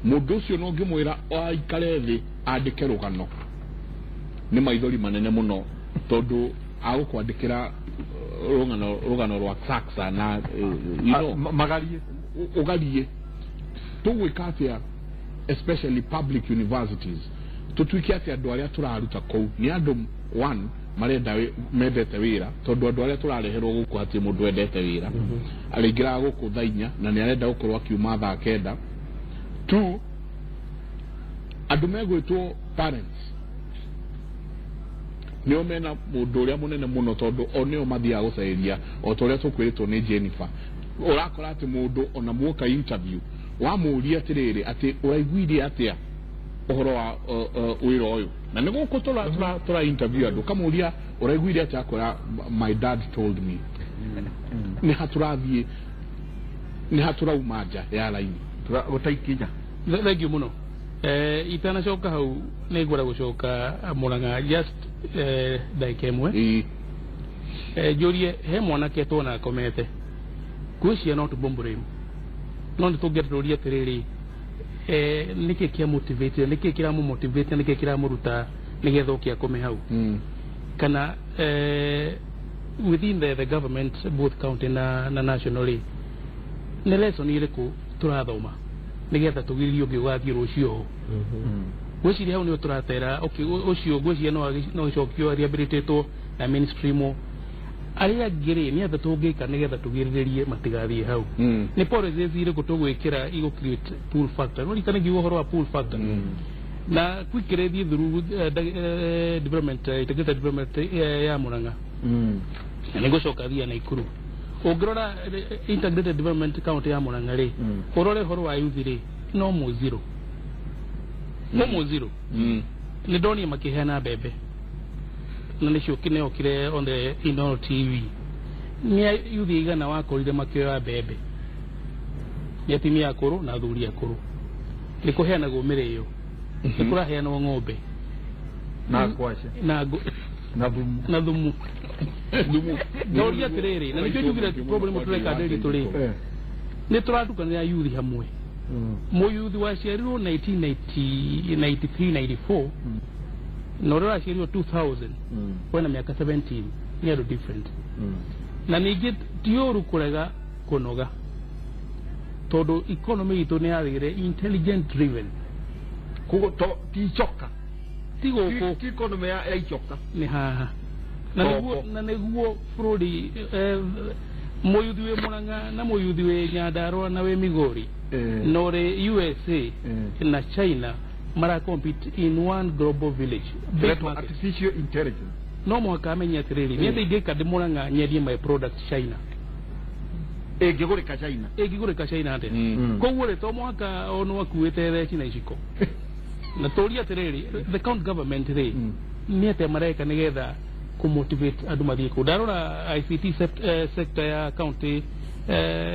S1: mũndũ ũcio no ngĩmwĩra aikare thĩ andĩke rũgano nĩ maithori manene mũno tondũ agũkwandĩkĩra rũgano rwa Saxa na
S2: magarie
S1: ũgarie tũgwĩka atĩa especially public universities tũtuĩke atĩ andũ arĩa tũraruta kũu nĩ andũ one marenda mendete wĩra tondũ andũ arĩa tũrareherwo gũkũ atĩ mũndũ endete wĩra arĩingĩraga gũkũ thaa 4 na nĩ arenda gũkorwo akiuma thaa 9 two andũ megwĩtwo parents nĩo mena mũndũ ũrĩa mũnene mũno tondũ o nĩo mathiaga gũcaĩria o ta ũrĩa tũkwĩrĩtwo nĩ Jennifer ũrakora atĩ mũndũ ona muoka interview wamũria atĩrĩrĩ atĩ ũraiguire atĩa ũhoro wa wĩra ũyũ na nĩ gũkũ tũra interview andũ kamũria ũraiguire atĩa akwĩra my dad told me nĩ haturathiĩ nĩ haturauma nja ya raini
S2: gũtaikinya
S8: thengio mũno itanacoka hau nĩ ngwenda gũcoka Mũrang'a just ndagĩka ĩmwe njũrie he mwanake tuona akomete kwĩ ciana ũtũmbũmbũrĩmu no nĩ tũngĩarũria atĩrĩrĩ nĩkĩ kĩa motivate nĩkĩ kĩramũ motivate nĩkĩ kĩramũruta nĩgetha ũkĩ akome hau kana within the government both county na nationally nĩ lesson irĩkũ tũrathoma nĩgetha tũgirĩrie ũngĩ ũgathiĩ rũciũ gwĩciria hau nĩo tũratera ũcio gwĩciria no gĩcokio rehabilitatwo na mainstream arĩa angĩ nĩ atha tũngĩka nĩgetha tũgirĩrĩrie matigathiĩ hau nĩ policies irĩkũ tũgwĩkĩra igũ create pull factor no rikana ngiuga ũhoro wa pull factor na kwikĩrĩthie through development integrated development ya Mũrang'a nĩ gũcoka thia Naikuru ũngĩrora integrated development county ya Mũrang'a rĩ ũrore ũhoro wa youth rĩ no mo zero nĩ ndonire makĩheana mbembe na nĩcio kĩneokire on the Inooro TV nĩ youth igana wakorire makĩoya mbembe nĩ atimia akũrũ na athuri akũrũ nĩ kũheanagwo mĩrĩo nĩ kũraheanwo ng'ombe
S2: na kwace
S8: na thumu ndoria atĩrĩrĩ na nĩkĩo njugire problem tũreka ndĩri tũrĩ nĩ tũratukanĩra youth hamwe mũyuthi waciarirwo 1993-94 na ũrĩa waciarirwo 2000 wena mĩaka 17 nĩ andũ different na ningĩ ti ũru kũrega kũnoga tondũ economy itũ nĩ yathire intelligent driven
S2: koguo ti icoka
S8: ti gũkũ
S2: ti economy ya icoka
S8: nĩ haha na nĩguo bũrũri mũyuthi wĩ Mũrang'a na mũyuthi wĩ Nyandarua na wĩ Migori na ũrĩ USA na China mara compete in one global village
S2: artificial intelligence
S8: no mũhaka amenye atĩrĩrĩ nĩ atĩ ingĩka ndĩ Mũrang'a nyendie my product China ĩngĩgũrĩka China atĩa koguo rĩ to mũhaka ono akuĩte theci na iciko na tũria atĩrĩrĩ the county government rĩ nĩ atĩ mareka nĩgetha kumotivate andũ mathiĩ kũ ndarora ICT sector ya county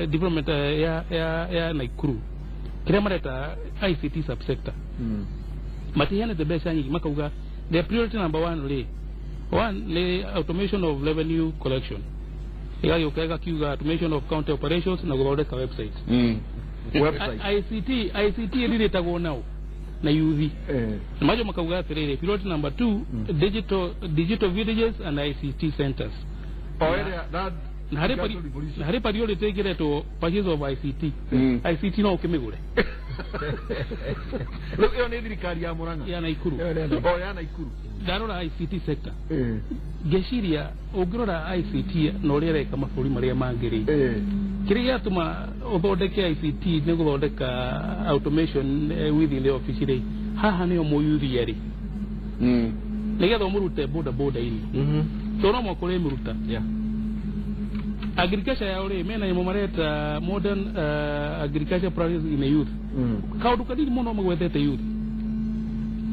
S8: development ya Naikuru kĩrĩa mareta ICT subsector matiheanĩte mbeca nyingĩ makauga the priority number 1 rĩ nĩ automation of revenue collection ĩgagĩũka ĩgakiuga automation of county operations na gũthondeka website ICT ĩrĩtagwo nao na yuthi majo makauga atĩrĩrĩ priority number 2 digital villages and ICT centers na harĩ priority ĩkĩretwo purchase of ICT no ũkĩmĩgũre
S2: ĩyo nĩ thirikari ya Mũrang'a
S8: ya Naikuru
S2: ya Naikuru
S8: ndarora ICT sector ngeciria ũngĩrora ICT na ũrĩa ĩreka mabũrũri marĩa mangĩ rĩ kĩrĩa gĩatũma ũthondeke ICT nĩ gũthondeka automation within the office rĩ haha nĩyo mũyuthi arĩ nĩgetha ũmũrute boda-inĩ tondũ no mũkũrĩ mũruta agriculture yao rĩ mena imo mareta modern agriculture practices in the youth kaũndũ kanini mũno magwethete youth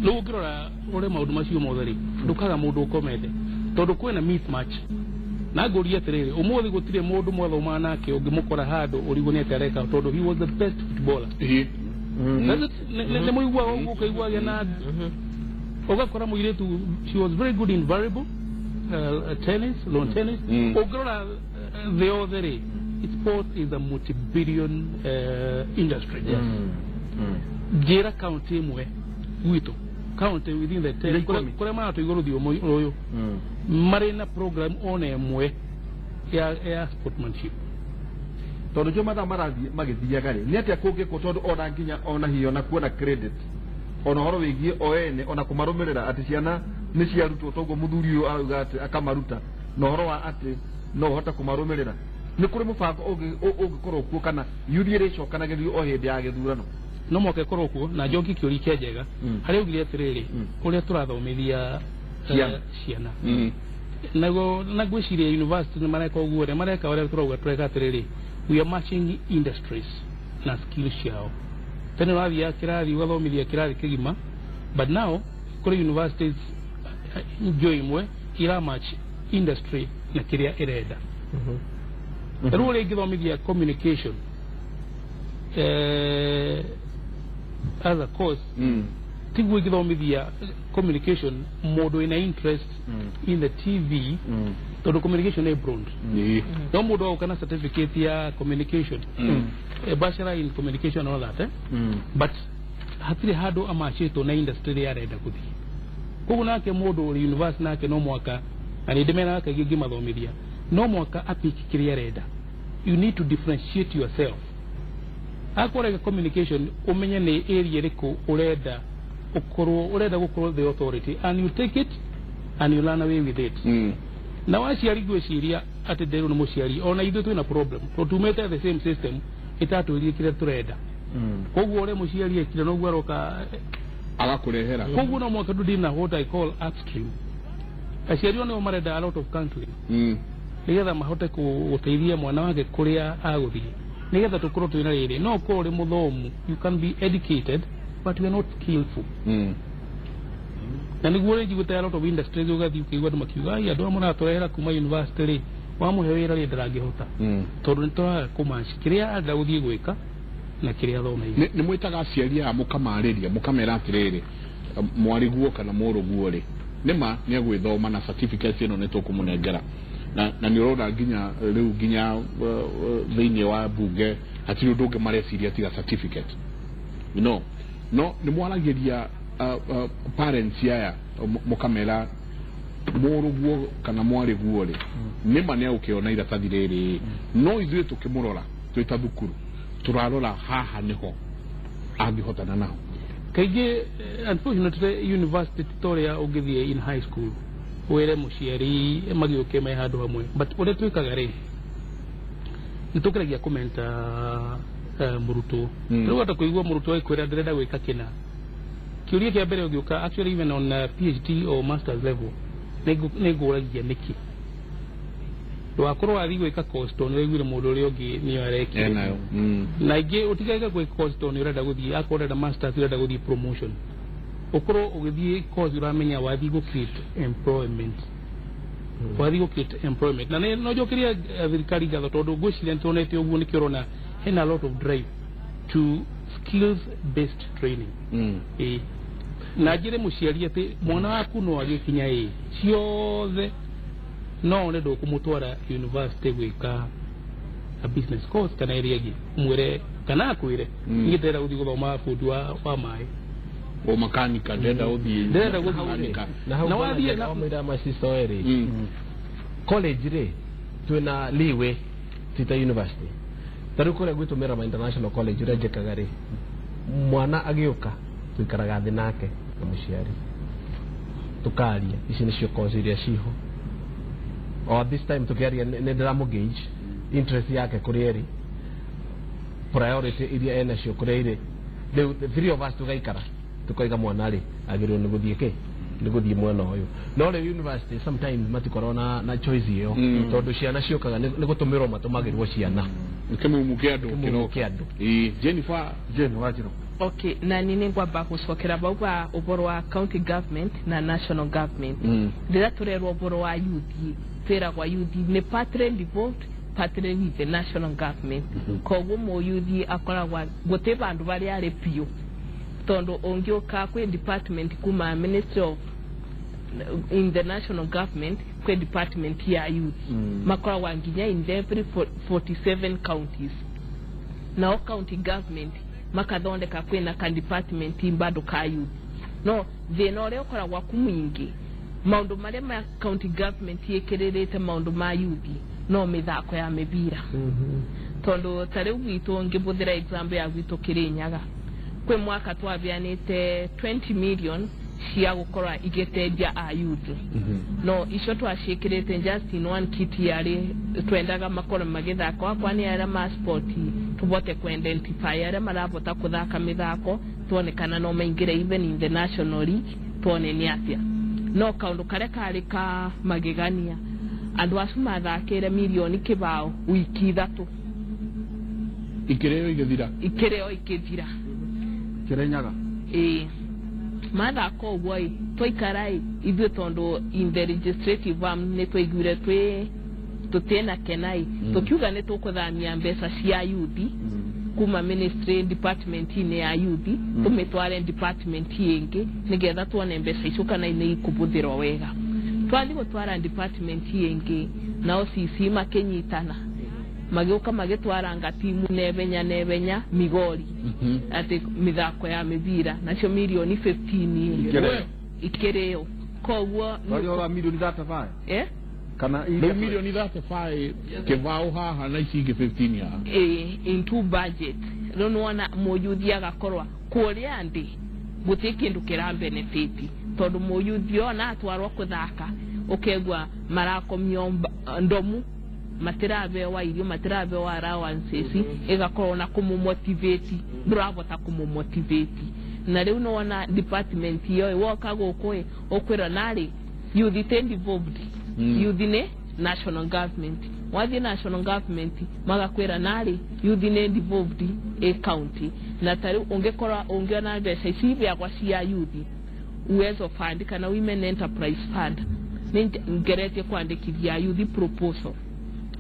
S8: rĩu ũngĩrora ũrĩa maũndũ macio mothe rĩ ndũkaga mũndũ ũkomete tondũ kwĩna mismatch na ngũria atĩrĩrĩ ũmũthĩ gũtirĩ mũndũ mwathoma nake ũngĩmũkora handũ ũrigũ nĩ atĩ areka tondũ he was the best footballer nä må igua å gå igua na å gakora må irä tu she was very good in variable tennis lawn tennis å ngä thä othe rä sport is a multi-billion industry njä ra county ä mwe gwitå county within the territory kå rä a maratå igå rå thiå å yå marä na program ona ä mwe ya sportsmanship
S2: tondå cio mathaa marathiä magäthiaga rä nä atä a kå ngä kå tondå ona nginya ona hiyo na kuona credit ona horo wä giä o ene ona kå marå mä rä ra atä ciana nä ciarutwo toguo må thuri å arauga atä akamaruta na horo wa atä no å hote kå marå mä rä ra nä kå rä må bango å ngä korwo kuo kana yuthi ä rä cokanagä rio o hä ndä ya gä thurano
S8: no moke korwo kuo na njoki kä å ri kä njega harä å gire atä rä rä å rä a tå rathomithia ciana naguo na gwiciria university nä mareka å guo rä mareka å rä a tå rauga tå reka atä rä rä we are matching industries na skills ciao tene wathia kä rathi ũgathomithia kä rathi kä gima but now kå rä universities njo imwe iramatch industry na kä rä a ä renda rä u rä ngä thomithia communication as a course tiguo ngä thomithia communication mũndũ wĩna interest in the TV tondũ communication nĩ broad no mũndũ aũka na certificate ya communication bachelor in communication and all that but hatirĩ handũ amacĩtwo na industry ĩrĩa arenda gũthiĩ koguo nake mũndũ ũrĩ university nake no mwaka na nĩ ndĩmeraga kaingĩ ngĩmathomithia no mwaka apiki kĩrĩa arenda you need to differentiate yourself akorega communication umenye nĩ area ĩrĩkũ ũrenda gũkorwo the authority and you take it and you learn away with it na waciari gwĩciria atĩ nderũ nĩ mũciari ona ithuĩ twĩna problem tondũ tumĩte the same system ĩtatwĩrie kĩrĩa tũrenda koguo ũrĩa mũciari ekire noguo aroka
S1: agakũrehera
S8: koguo no mwaka ndĩ na what I call upstream aciari o nĩo marenda a lot of counseling nĩgetha mahote gũteithia mwana wake kũrĩa agũthiĩ nĩgetha tũkorwo twĩna rĩrĩ no ũkorwo ũrĩ mũthomu you can be educated but you are not skillful na nĩguo rĩ njiguĩte a lot of industries ũgathiĩ ũkĩigua andũ makiuga ai andũ amwe maratũrehera kuma university rĩ wamũhe wĩra rĩ ndarangĩhota tondũ nĩ tũraga kũmaci kĩrĩa arenda gũthiĩ gwĩka na kĩrĩa athomeire
S1: nĩ mwĩtaga aciari aya mũkamarĩria mũkamera atĩrĩrĩ mwariguo kana mũrũguo rĩ nĩma nĩ agwĩthoma na certificate ĩno nĩ tũkũmũnengera na nĩ ũrona nginya rĩu nginya thĩinĩ wa mbunge hatirĩ ũndũ ũngĩ mareciria tiga certificate no nĩ mwaragĩria parents aya mũkamera mũrũguo kana mwarĩguo rĩ nĩma nĩ agũkĩona iratathi rĩrĩ no ithuĩ tũkĩmũrora twĩ ta thukuru tũrarora haha nĩho angĩhotana nao
S8: kaingĩ unfortunately university tutorial ũngĩthiĩ in high school wĩre mũciari magĩũke me handũ hamwe but ũrĩa twĩkaga rĩ nĩ tũkĩragia kũmenta mũrutwo rĩu ata kũigua mũrutwo akwĩra ndĩrenda gwĩka kĩna kĩũria kĩa mbere ũngĩũka actually even on PhD or masters level nĩ ngũragia nĩkĩ ndũgakorwo wathiĩ gwĩka course tondũ nĩwaiguire mũndũ ũrĩa ũngĩ nĩyo arekire na ingĩ ũtigage gwĩka course tondũ nĩ ũrenda gũthiĩ akorwo ũrenda masters ũrenda gũthiĩ promotion ũkorwo ũgĩthiĩ course ũramenya wathiĩ gũ create employment wathiĩ gũ create employment na no njũkĩria thirikari ngatho tondũ ngwĩciria nĩtuonete ũguo nĩkĩo ũrona hena a lot of drive to skills based training na njĩre mũciari atĩ mwana waku no agĩkinya ciothe no one ndũkũmũtwara university gwĩka a business course kana ĩrĩa ĩngĩ mwĩre kana akwĩre niĩ ndĩrenda gũthiĩ gũthoma bundi wa maĩ
S1: o makanika ndĩrenda gũthiĩ
S7: na wathiĩ na mwĩra macico erĩ college rĩ twĩna leeway tita university tarĩu kũrĩa gwĩtũmĩra ma international college ũrĩa njĩkaga rĩ mwana agĩũka tũikaraga thĩ nake na mũciari tũkaria ici nĩcio course iria ciho or this time tũkĩaria nĩ ndĩramũgauge interest yake kũrĩa ĩrĩ priority iria enacio kũrĩa irĩ rĩu three of us tũgaikara tũkaiga mwana rĩ agĩrĩirwo nĩ gũthiĩ kĩ nĩ gũthiĩ mwena ũyũ no rĩu university sometimes matikorwo na choice ĩyo tondũ ciana ciũkaga nĩ gũtũmĩrwo matũmagĩrwo ciana
S1: kĩmumu kĩa andũ Jennifer
S2: Wanjiru
S3: okay na nini ngwamba gũcokera bauga ũboro wa county government na national government rĩrĩa tũrerwo ũboro wa youth twĩragwa youth nĩ partly devolved partner with the national government koguo moyuthi akoragwa gute bandu bari ari pio tondo ongioka kwe department kuma ministry of in the national government kwe department ya youth makoragwa nginya in every 47 counties now county government makathondeka kwina ka department imbado ka youth no thina uria ukoragwa kumwingi maundu maria ma county government yekererete maundu ma youth no mithako ya mibira tondo tare gwito ngibuthira example ya gwito Kirinyaga kwe mwaka twabianite 20 million cia gukora igetedia a youth no ico twashikirite just in one kit yari twendaga makora magithako akwani ara ma sport tubote ku identify ara marabota kuthaka mithako tuonekana no maingire even in the national league tuone ni atia no kaundu kare kari ka magigania andu acu mathakire milioni kibao wiki 3
S1: ikireo igithira
S2: Kirinyaga
S3: mathako gwa twaikarai ithu tondo in the legislative ne twaigure tutena kenai tukiuga ne tukuthamia mbeca cia youth kuma ministry department ine ya youth tumetware department ingi nigetha tuone mbeca icio kana ine ikubuthirwo wega twathi gutwara department ingi nao sisi makenyitana magioka magitwara ngatimu nebenya Migori ati mithako ya mibira nacio milioni 15 ikireo koguo
S2: wali milioni 35 kana
S1: ile milioni 35 kivao haha na icingi 15 ya
S3: into budget ronwana moyuthi agakorwa kuria andi gutikindu kira benefit tondu moyuthi ona atwarwo kuthaka ukegwa marakomio ndomu matirabe wa irio matirabe wa allowances igakorwo na kumumotivate ndurabota kumumotivate na riu no wana department yo woka gukwe okwira nari youth involved youth ne national government wathi national government magakwira nari youth involved a county na tari ungekora ungiona mbeca ici biagwa cia youth uwezo fund kana women enterprise fund ningerete kwandikithia youth proposal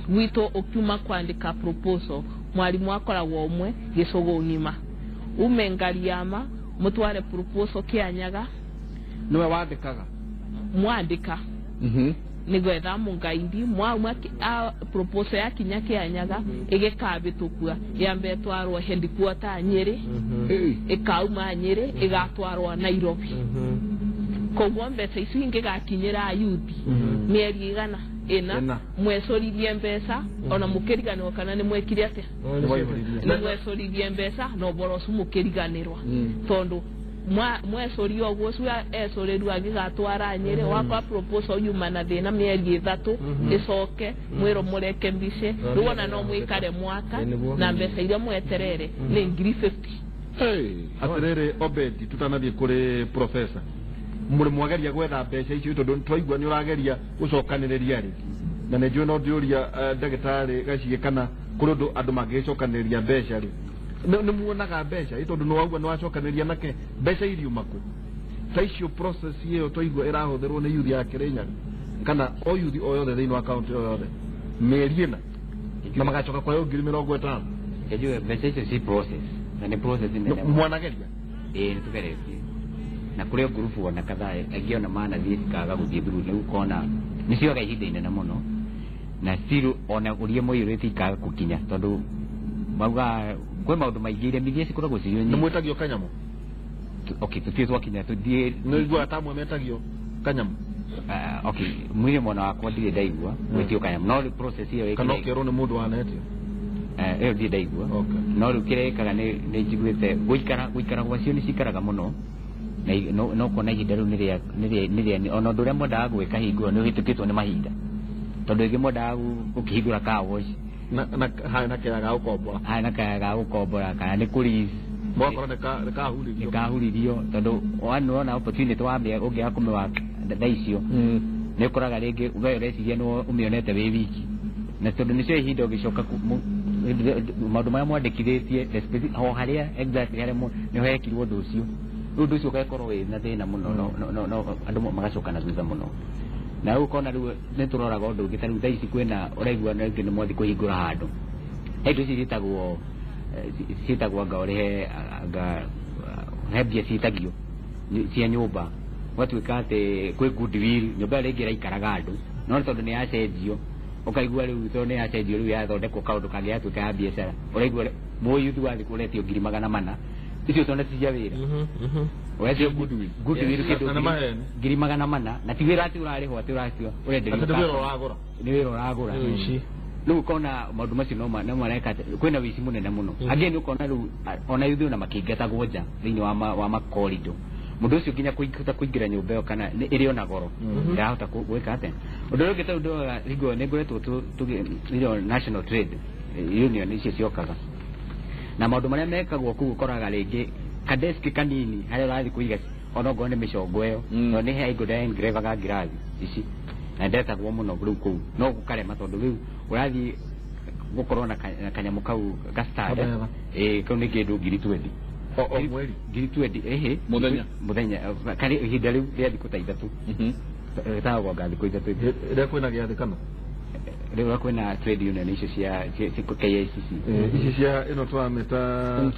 S3: wito okiuma kwandika proposal mwalimu akoragwo umwe gicogo ngima umengariama mutware proposal Kianyaga
S2: niwe wandikaga
S3: mwandika nigwetha mungaindi mwauma proposal ya kinya Kianyaga igekabitukua yambe twarwo headquarter Nyeri ikauma Nyeri igatwarwo Nairobi koguo mbeca ici ingigakinyira youth mieri igana ena mwesoririe mbeca ona mukiriganirwo kana ni mwekire ate ni mwesoririe mbeca no borosu mukiriganirwa tondu mwesorio ogwo cia esoreru agigatwara Nyeri wakwa proposal yuma na thina mieri 3 icoke mwiro mureke mbice ruona no mwikare mwaka na mbeca iria mweterere ni 50
S2: aterere Obedi tutanathie kuri professor muri mwageria gwetha mbeca icio tondu twaigua ni urageria gucokaniria ri na ne njue no ndiuria ndagitari gacie kana kuri andu magicokaniria mbeca ri ni muonaga mbeca tondu no wagua no wacokaniria nake mbeca iriuma ku ta icio process iyo twaigua irahuthirwo ni youth ya Kirinyaga kana o youth o yothe thiini wa county o yothe mieri ina na magacoka kwa 50,000
S4: njue mbeca icio si process na ni process nene
S2: mwanageria
S4: ni tugeretie na kule ngurubu ona kadhaa agiona maana thikaga guthie through ni ukona nicio ihinda inene muno na still ona urie moyurete ikaga kukinya tondu mauga kwe maundu maingi iria mithie cikoragwo cirio
S2: ni mwetagio kanyamu
S4: okay tutie twakinya tuthie
S2: nigua tamwe metagio kanyamu
S4: okay mwire mwana wakwa ndire ndaigua mwetio kanyamu no process iyo
S2: kana kero ni mundu wanetio
S4: iyo ndire ndaigua no rukirekaga ni njiguite guikara gwacio ni cikaraga muno no kona ihinda riu niria ona nduria mwendaga gwika hingura ni uhitukitwo ni mahinda tondu ingi mwendaga ukihingura car wash
S2: na kaya ga
S4: gukombora kana ni kurizi
S2: mwakora ni
S4: kahuririo tondu wanaona opportunity wambia ungiaga kumewa nda icio ni ukoraga ringi ugereciria no umionete wi wiki na tondu nicio ihinda ugicoka maundu maya mwandikithitie ho haria exactly haria ni hekirwo undu ucio undu ucio ugakorwo wi na thina muno no andu magacoka na thutha muno na ukona riu ne turoraga undu ungi tariu thaici kwina uraigua na ngi ni mothi kuhingura handu indo ici citagwo anga urihe anga hebia citagio cia nyumba gwatuika ati kwi goodwill nyumba ringi raikaraga andu no tondu ni yacenjio ukaigua riu tondu ni yacenjio riu yathondekwo kaundu kangi yatuika ya biacara uraigua muyu wathi kuretio 400,000 icio tondu cia wira wetio goodwill kitu 400,000 na ti wira ati urarihwo ati uratio urenderio ni wira uragura riu ukona maundu macio no mareka kwina wici munene muno again ukona riu ona yuthi na makingetagwo nja thiini wa makorido mundu ucio nginya kuingira nyumba yo kana iri ona goro ndahota gwika atia undu uyu ngita undu rigo ni ngoretwo tu national trade union icio ciokaga na maundu maria mekagwo kuu ukoraga ringi kadeski kanini haria urathi kuiga ona ngone micongo iyo no ni he igunda engravaga ngirathi ici na ndetagwo muno riu kuu no gukarema tondu riu urathi gukorwo na kanyamu kau gastada kau ni kindu 2020 o mweri 2020 muthenya kari ihinda riu ria thiku ta ithatu tagwo ngathi ku ithatu
S2: ria kwina giathi kana
S4: riu kwina trade union icio cia KICC
S2: icio cia ino twameta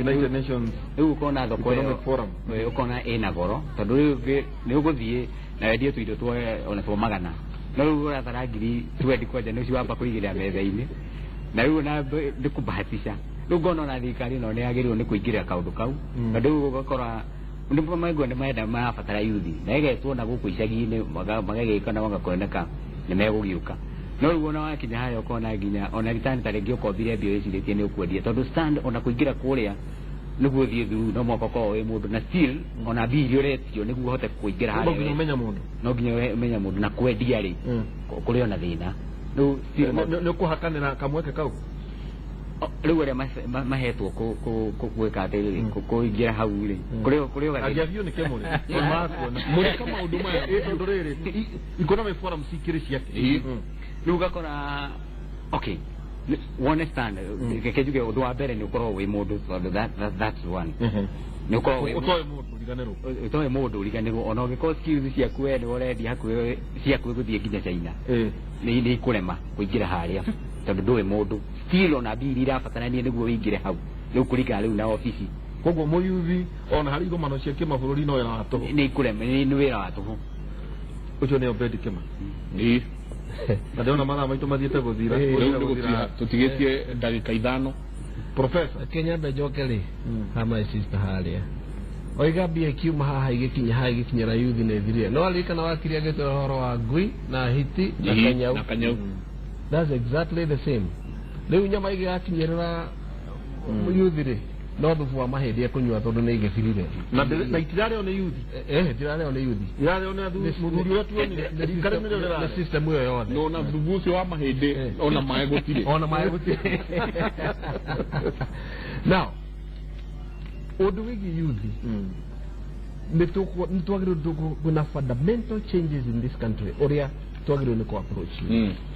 S2: United Nations
S4: riu ukona thoko yo ukona ina goro tondu riu ni uguthie na wendia tuindo twoe ona two magana no riu urathara 20 kwanja ni ucio wamba kuigira metha-ini na riu na ndikubahatisha riu ngona na thirikari no ni yagirwo ni kuingira kaundu kau tondu ugakora ndipo maigua ni maenda mabatara yuthi na igetwo na guku icagi-ini magagika na magakuoneka ni megugiuka no riu ona wakinya haria ukona nginya ona ritani ta ringi ukombire mbio iciritie ni ukwendia tondu stand ona kuingira kuria niguo thie through no moko wi mundu na still ona bili uretio niguo hote kuingira haria
S2: no umenya mundu
S4: no nginya umenya mundu na kwendia ri kuri ona thina
S2: riu ni kuhakanira kamweke kau
S4: riu aria mahetwo gwika atiriri kuingira hau ri kuri
S2: agiavio ni kemuri muri kama maundu maya tondu riri economic forum sikiri ciake
S4: riu gakora okay one stand kejuge undu wa mbere ni ukorwo wi mundu that's one ni ukorwo wi mundu uriganirwo ona ugikorwo skills ciaku we ni urendi hakuhi ciaku guthie nginya China ni ikurema kuingira haria tondu ndui mundu still ona bili irabatarania niguo wingire hau riu kuringa riu na ofisi
S2: koguo muyuthi ona hari igomano cia kimabũrũri no wira wa tuhu
S4: ni ikurema ni wira wa tuhu
S2: ucio ni Obedi Kima na ndona mathaa maitu mathiete guthira
S1: tutigitie ndagika 5
S7: Professor Kenya Bejokeli kama sister haria oiga bia kiuma haha igikinya yuthi ne thiria no alikana wakiria geto horo wa ngui na hiti na kanyau that's exactly the same riu nyama igi akinyerera yuthi no thufu wa mahindi ekunywa tondu ni igithirire
S2: na itirare one yuthi
S7: itirare one yuthi
S2: irare one muthuri wetu ni kare ni
S7: na system yo yothe
S1: no na thufu ucio wa mahindi ona mae gutire
S7: now undu wigi yuthi nitwagirwo kuna fundamental changes in this country uria twagirwo ni ku approach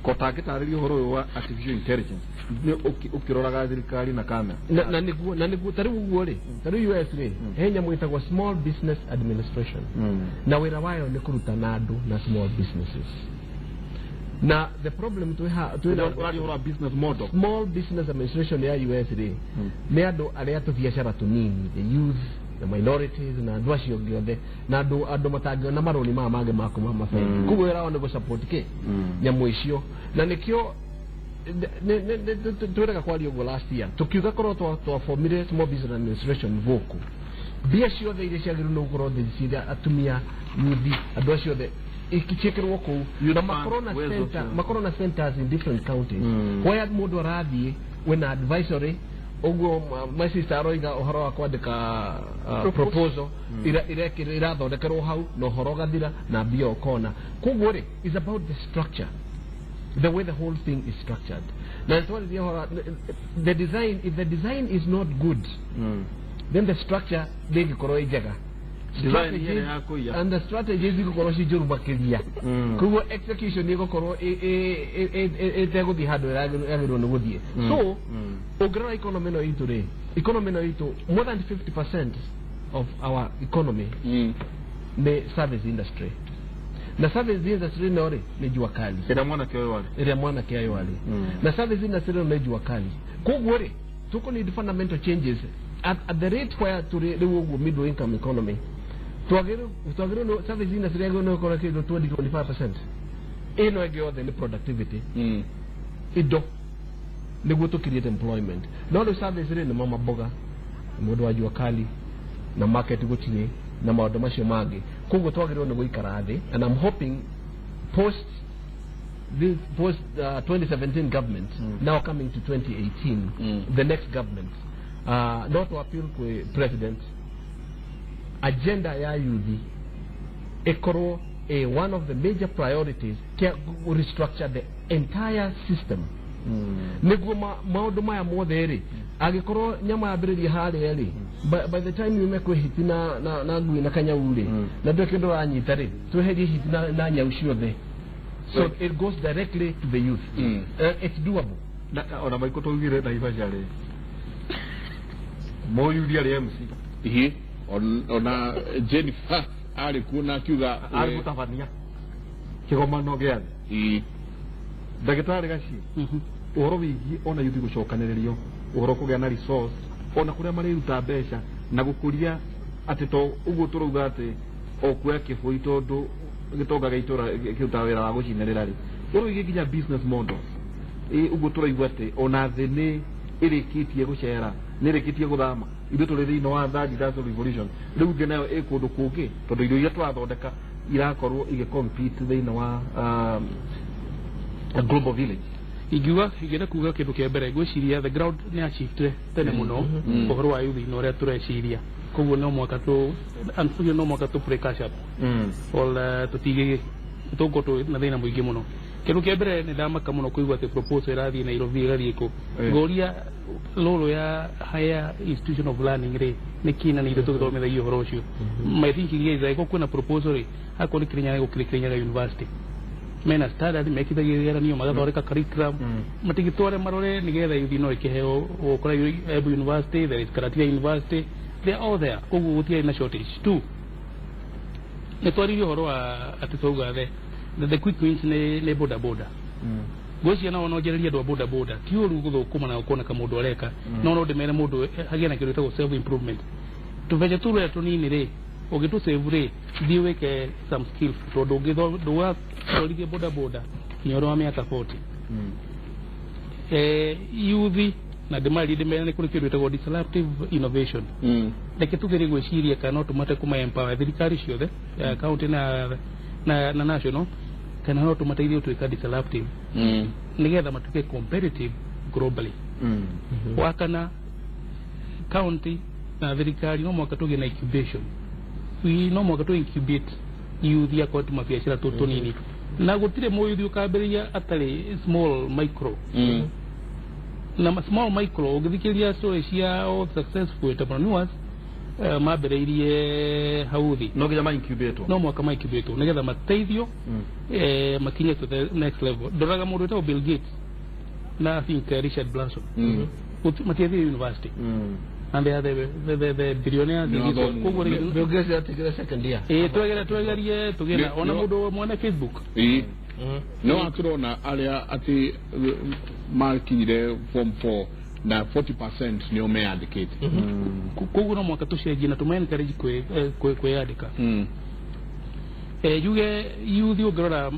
S2: kotangitariria uhoro uyu wa artificial intelligence ni ukiroraga thirikari na kamera
S7: na niguo tari uguo ri tari US ri henya mwitagwa small business administration na wira wayo ni kuruta na andu na small businesses na the problem to
S2: business model
S7: small business administration ya US ri ni andu aria tu biashara tunini the youth the minorities na andu acio giothe na andu matangiona maroni mage makuma mafendi kugo wira wao ni support ke nyamu icio na nikio twiraga kwa rio last year tukiuga korwo formulate small business administration voku bia ciothe iria ciagirwo no korwo thithia atumia nyuthi andu acio the ikichekirwo ku na makorona centers in different counties where mundu arathie when advisory uguo my sister aroiga uhoro wa kwandika proposal irathondekerwo hau no uhoro gathira na bia ukona kuguo ri is about the structure, the way the whole thing is structured. Now the design, if the design is not good, then the structure they gikorwo ijega and the strategies gikorwo cijuru makiria kuguo execution igokorwo eteguthi handu yagirwo ni guthie. So ungirora economy no itu ri economy no itu more than 50% of our economy the service industry na service industry no ri ni jua kali
S2: ira mwana kioyo wale
S7: na service industry no ni jua kali koguo ri tuko need fundamental changes at the rate where to the middle income economy tuagero no service industry no ko ke 20-25% eno egyo the productivity ido niguo to create employment no the service ri ni mama boga mundu wa jua kali na market gutire na maundu macio mangi koguo twagirwo ni guikara thi and I'm hoping post 2017 government now coming to 2018 the next government not to appeal to president agenda ya youth ekorwo one of the major priorities to restructure the entire system niguo maundu maya mothe ri agikorwo nyama yambiriria haria ri by the time you make hiti na ngui na kanyau ri na ndio kindu anyita ri tweherie hiti na nyau ciothe so it goes directly to the youth it's doable
S2: na ona maiko tugire na ibaja ri mo yuri ari MC
S1: ona Jennifer ari kuna kiuga
S2: ari gutafania kigomano gia ndagitari gaci uhoro wigi ona yuthi gucokaniririo uhoro kugea na resource ona kuria mari ruta mbeca na gukuria atito uguo turuga ati okuya kibui tondu gitonga gaitura kiuta wira wa gucinirira ri uru wigi ginya business models uguo turaigua ati ona thini irikitie gucera nirikitie guthama ithu turi thini wa third industrial revolution riu ngi nayo ikundu kungi tondu indo iria twathondeka irakorwo compete thini wa a global village
S8: igenda kuga kindu kia mbere gwiciria the ground ni achieved tene muno uhoro wa youth no ria tureciria koguo no mwaka tu anfuyo no mwaka tu precaution all tutige tugoto na thina muingi muno kindu kia mbere ni ndamaka muno kuigua ati proposal irathii Nairobi irathii ku goria lolo ya higher institution of learning ri ni kina ni ndeto thomethagio uhoro ucio my thinking is like kuna proposal ri akoni Kirinyaga University mena standard mekithagia niyo magathoreka curriculum matigitware marore nigetha yuthi no ikiheo ukora Embu University there is Karatina University they are all there koguo gutia na shortage tu ne twaririo horo atitauga the quick wins ne boda gocia na ono jereria do boda tiuru guthukuma na ukona ka mundu areka no ndemere mundu hagia na kiru tago self improvement tuveje turu tunini ri ogitu save ri diweke some skills to do solidie boda kinyoro wa miaka 40 youth na demali ni kuri kiru tago disruptive innovation like tugere gweciria kana tumate kuma empower thirikari ciothe county na national kana no tumateithie tuika disruptive nigetha matuke competitive globally wakana county na thirikari no mwaka tuge na incubation no mwaka tu incubate youth ya kwa mabiashara tunini na gutire moyo ukaberia atari small micro na small micro ugithikiria story cia all successful entrepreneurs mabereirie hauthi
S2: no ginya ma incubator
S8: no mwaka ma incubator nigetha mateithio makinya to the next level ndoraga mundu ta Bill Gates na I think Richard Branson mateithio university and they are the billionaires
S7: Bill Gates atikira second year
S8: tugerie tugena ona mundu mwana Facebook
S1: no aturona alia ati markire form 4 na 40% ni umeandikite
S8: koguo no mwaka tucenjie na tume encourage kweandika yuge youth ugrora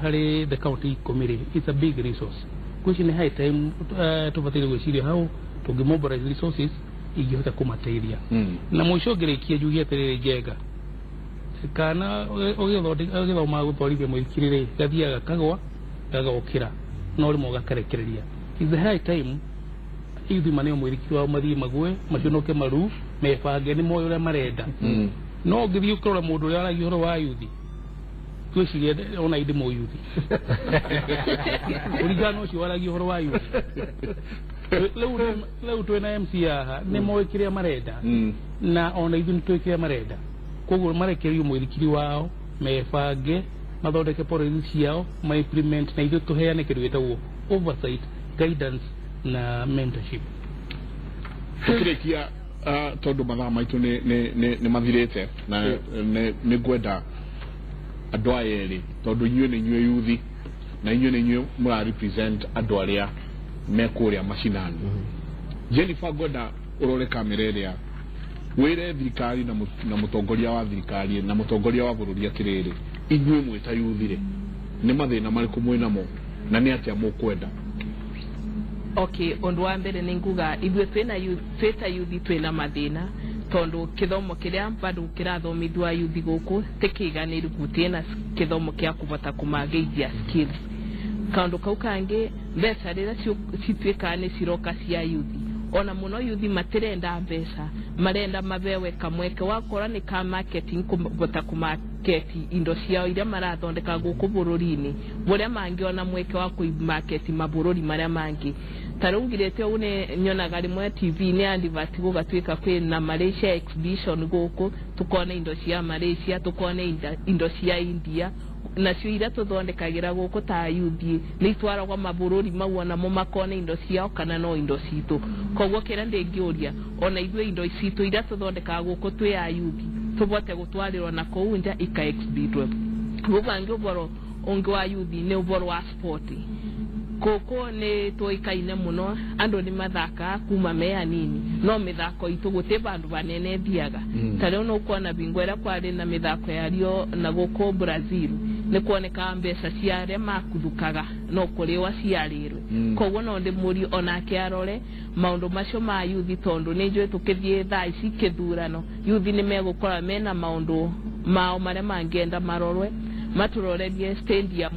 S8: hari the county committee it's a big resource question high time tubatire gwiciria how tungimobilize resources igihota kumateithia na mwisho gerekia yuge atirire jega kana ogithoma guthorithia mwikirire gathiaga kagwa gagokira no rimo gakarekereria is the high time youth maneo mwirikiri wa mathii magwe maconoke maru mebange ni moyo ria marenda no ngithii ukorora mundu ria aragi horo wa youth twicirie ona indi mo youth urigano ucio waragi horo wa youth leu twena MC haha ni moyo kiria marenda na ona ithu nitwikiria marenda koguo marekerio mwirikiri wao mebange mathondeke policy ciao ma implement na ithu tuheane kindu gitagwo oversight guidance na mentorship
S1: tukirekia tondu mathaa maitu ni mathirite na ni gwenda andå aya erä tondå inyuä nä inyuä yuthi na inyuä nä inyuä må represent andå arä a me kå rä a macinani. Jennifer Ngoda å rore kamera ä rä a wä re thirikari na må tongoria wa thirikari na må tongoria wa bå rå ri atä rä rä inyuä mwä ta yuthi rä nä mathä na marä kå mwä namo na nä atä a må kwenda?
S3: Okay, undu wa mbere ni nguga ithuĩ twĩta yuthi twĩna mathĩna tondu kithomo kiria bado kirathomithwa yuthi gũkũ ti kĩiganĩru gũtĩna kithomo kĩa kũbota kũmageithia skills. Kaundu kau kangi mbeca rĩrĩa cituĩkaga nĩ ciroka cia yuthi ona muno yuthi matirenda mbeca marenda mabewe kamweke wakora ni ka marketing kũbota kũmarketi indo ciao iria marathondeka gũkũ bũrũri-inĩ buria mangiona mweke wa kũmarketi mabũrũri maria mangi. Tarungirete une nyonaga rimwe TV ni advert gũgatuĩka kwĩna Malaysia exhibition gũkũ tukone indo cia Malaysia tukone indo cia India nacio iria tũthondekagira gũkũ ta yuthi nĩ itwaragwo mabũrũri mau ona mo makone indo ciao kana no indo citũ. Koguo kĩrĩa ndĩngĩũria ona ithuĩ indo citũ iria tũthondekaga gũkũ twĩ ya yuthi tũbote gũtwarĩrwo na kũu nja ika exhibitwe. Gũbangi ũboro ũngĩ wa yuthi nĩ ũboro wa sport. Koko ne toikaine muno ando ni mathaka kuma me anini no mithako itu gute bandu banene thiaga tare no kuona bingwera kwari na mithako yario na goko Brazil ne kuoneka mbeca ciare makuthukaga no kuriwa ciarirwe koguo no ndi muri ona kiarore maundu macio ma yuthi tondu ni njwe tukithie thaa ici kithurano yuthi ni megukora mena maundu mao maria mangenda marorwe maturorerie stadium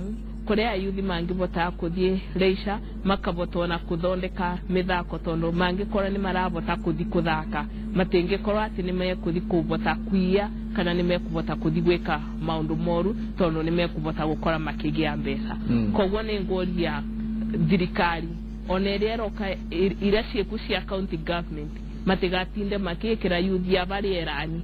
S3: kuria yuthi mangibota kuthie reisha makabota na kuthondeka mithako tondu mangikora ni marabota kuthi kuthaka matingikora ati ni mekuthi kubota kuia kana ni mekubota kuthi gwika maundu moru tondu ni mekubota gukora makigia mbeca. Koguo ni ngoria thirikari oneria roka ira cieku cia county government matigatinde makikira yuthi abarierani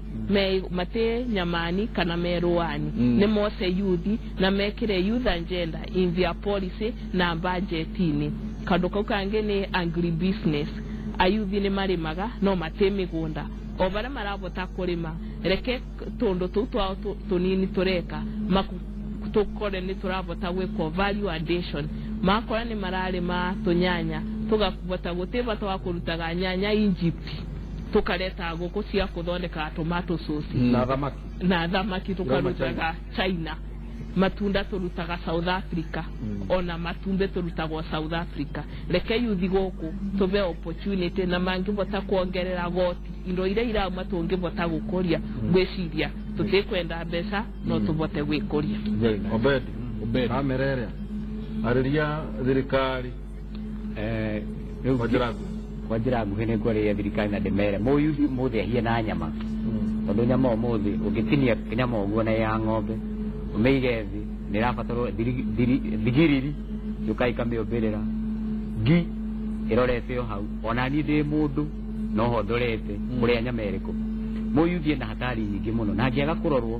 S3: mate nyamani kana meruani ni mose yuthi na mekire youth agenda in their policy na budgetini. Kandu kau kangi ni agribusiness ayuthi ni marimaga no matemigunda obara marabota kurima reke tondu tu twao tunini tureka tukore ni turabota gwiko value addition makora ni mararima tunyanya tugakubota guteba twakurutaga nyanya Egypt tukareta gũkũ cia kuthondeka tomato sauce na thamaki tukarutaga China matunda turutaga South Africa ona matumbe turutagwo South Africa. Reke yuthi gũkũ tube opportunity na mangibota kuongerera goti indo iria irauma tungibota gukuria gwiciria tutikwenda mbeca no tubote gwikuria.
S2: Obed amerere ariria thirikari
S4: kwa njĩra nguhĩ nĩ ngũarĩria thirikari na ndĩmere mũyuthi mũthĩ ahiana nyama tondũ nyama ũmũthĩ ũngĩtinia nyama ũguo na ya ng'ombe ũmĩige thĩ nĩ ĩrabatarwo thigiriri yũka ikamĩũmbĩrĩra ngi ĩrorete o hau ona niĩ ndĩ mũndũ no ho ndorete kũrĩa nyama ĩrĩkũ. Mũyuthi ena hatari nyingĩ mũno na angĩaga kũrorwo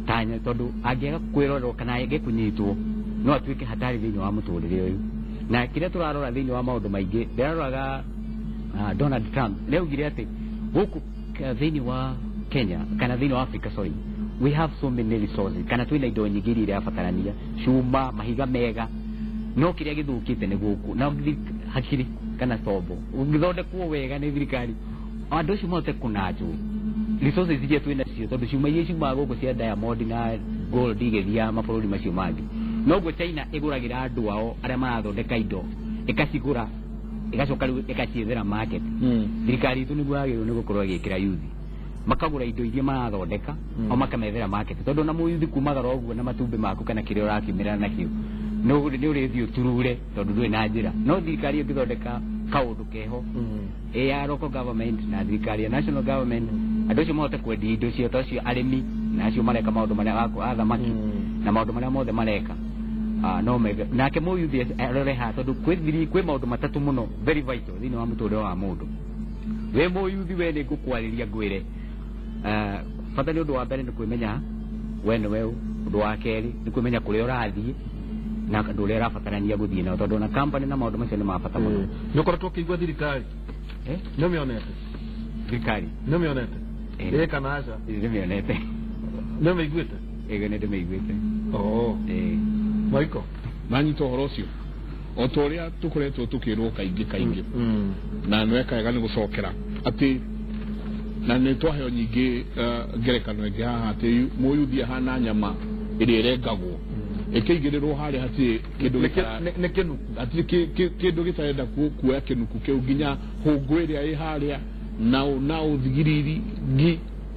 S4: tanya tondũ angĩaga kwĩrorwo kana age kũnyitwo no atuĩke hatari thĩinĩ wa mũtũrĩre ũyũ. Na kile turarora thĩinĩ wa maũndũ maingĩ ndĩraroraga Donald Trump nĩaugire atĩ gũkũ thĩinĩ wa Kenya kana thĩinĩ wa Africa sorry we have so many resources kana twĩna indo nyingĩ iria irabatarania cuma mahiga mega no kĩrĩa gĩthũkĩte nĩ gũkũ na hakiri kana tombo ũngĩthondekwo wega nĩ thirikari andũ acio mahote kũnanjwo resources iria twĩna cio tondũ cuma iria ciumaga gũkũ cia diamond na gold igĩthia mabũrũri macio mangĩ noguo China iguragira andu ao aria marathondeka indo ikacigura igacoka riu ikaciethera market. Thirikari itu niguo yagĩrĩirwo nĩ gũkorwo ĩgĩkĩra yuthi makagura indo iria marathondeka o makamethera market tondu na mũyuthi kumagara ũguo na matumbĩ maku kana kĩrĩa ũrakiumĩra nakĩo nĩ ũrĩthiĩ ũturure tondu ndũrĩ na njĩra. No thirikari ĩngĩthondeka kaũndũ keho ya local government na thirikari ya national government andũ acio mahote kwendia indo cio tacio arĩmi na acio mareka maũndũ marĩa athamaki na maũndũ marĩa mothe mareka no mega nake mũyuthi arore ha tondu kwĩ maũndũ matatu mũno very vital thĩinĩ wa mũtũrĩre wa mũndũ. We mũyuthi we nĩ ngũkwarĩria ngwĩre bata nĩ ũndũ wa mbere nĩ kwĩmenya we nĩ weũ. Ũndũ wa kerĩ nĩ kwĩmenya kũrĩa ũrathiĩ na andũ ũrĩa ũrabatarania gũthiĩ nao tondũ na company na maũndũ macio nĩ ma bata mũno.
S2: Nĩ ũkoretwo ũkĩigua thirikari nĩ ũmĩonete? Thirikari nĩ ũmĩonete? Ĩĩ kana aca? Nĩ ũmĩonete. Nĩ ũmĩiguĩte?
S4: egene ndemeiguite
S2: Maiko
S1: manyita horo cio o toria tukoretwo tukirwo kaingi na nweka ni gucokera ati na nä twaheo nyingä ngerekano ĩngĩ haha atĩ mũyuthi hana nyama ĩrĩa ĩrengagwo ĩkĩigĩrĩrwo harĩa hatirĩ kĩndũ gĩtarenda kuoya kĩnuku kĩu nginya hũngũ ĩrĩa ĩ harĩa na ũthigiriri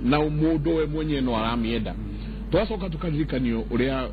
S1: na mũndũ we mwenyewe no aramĩenda twacoka tũkaririkanio ũrĩa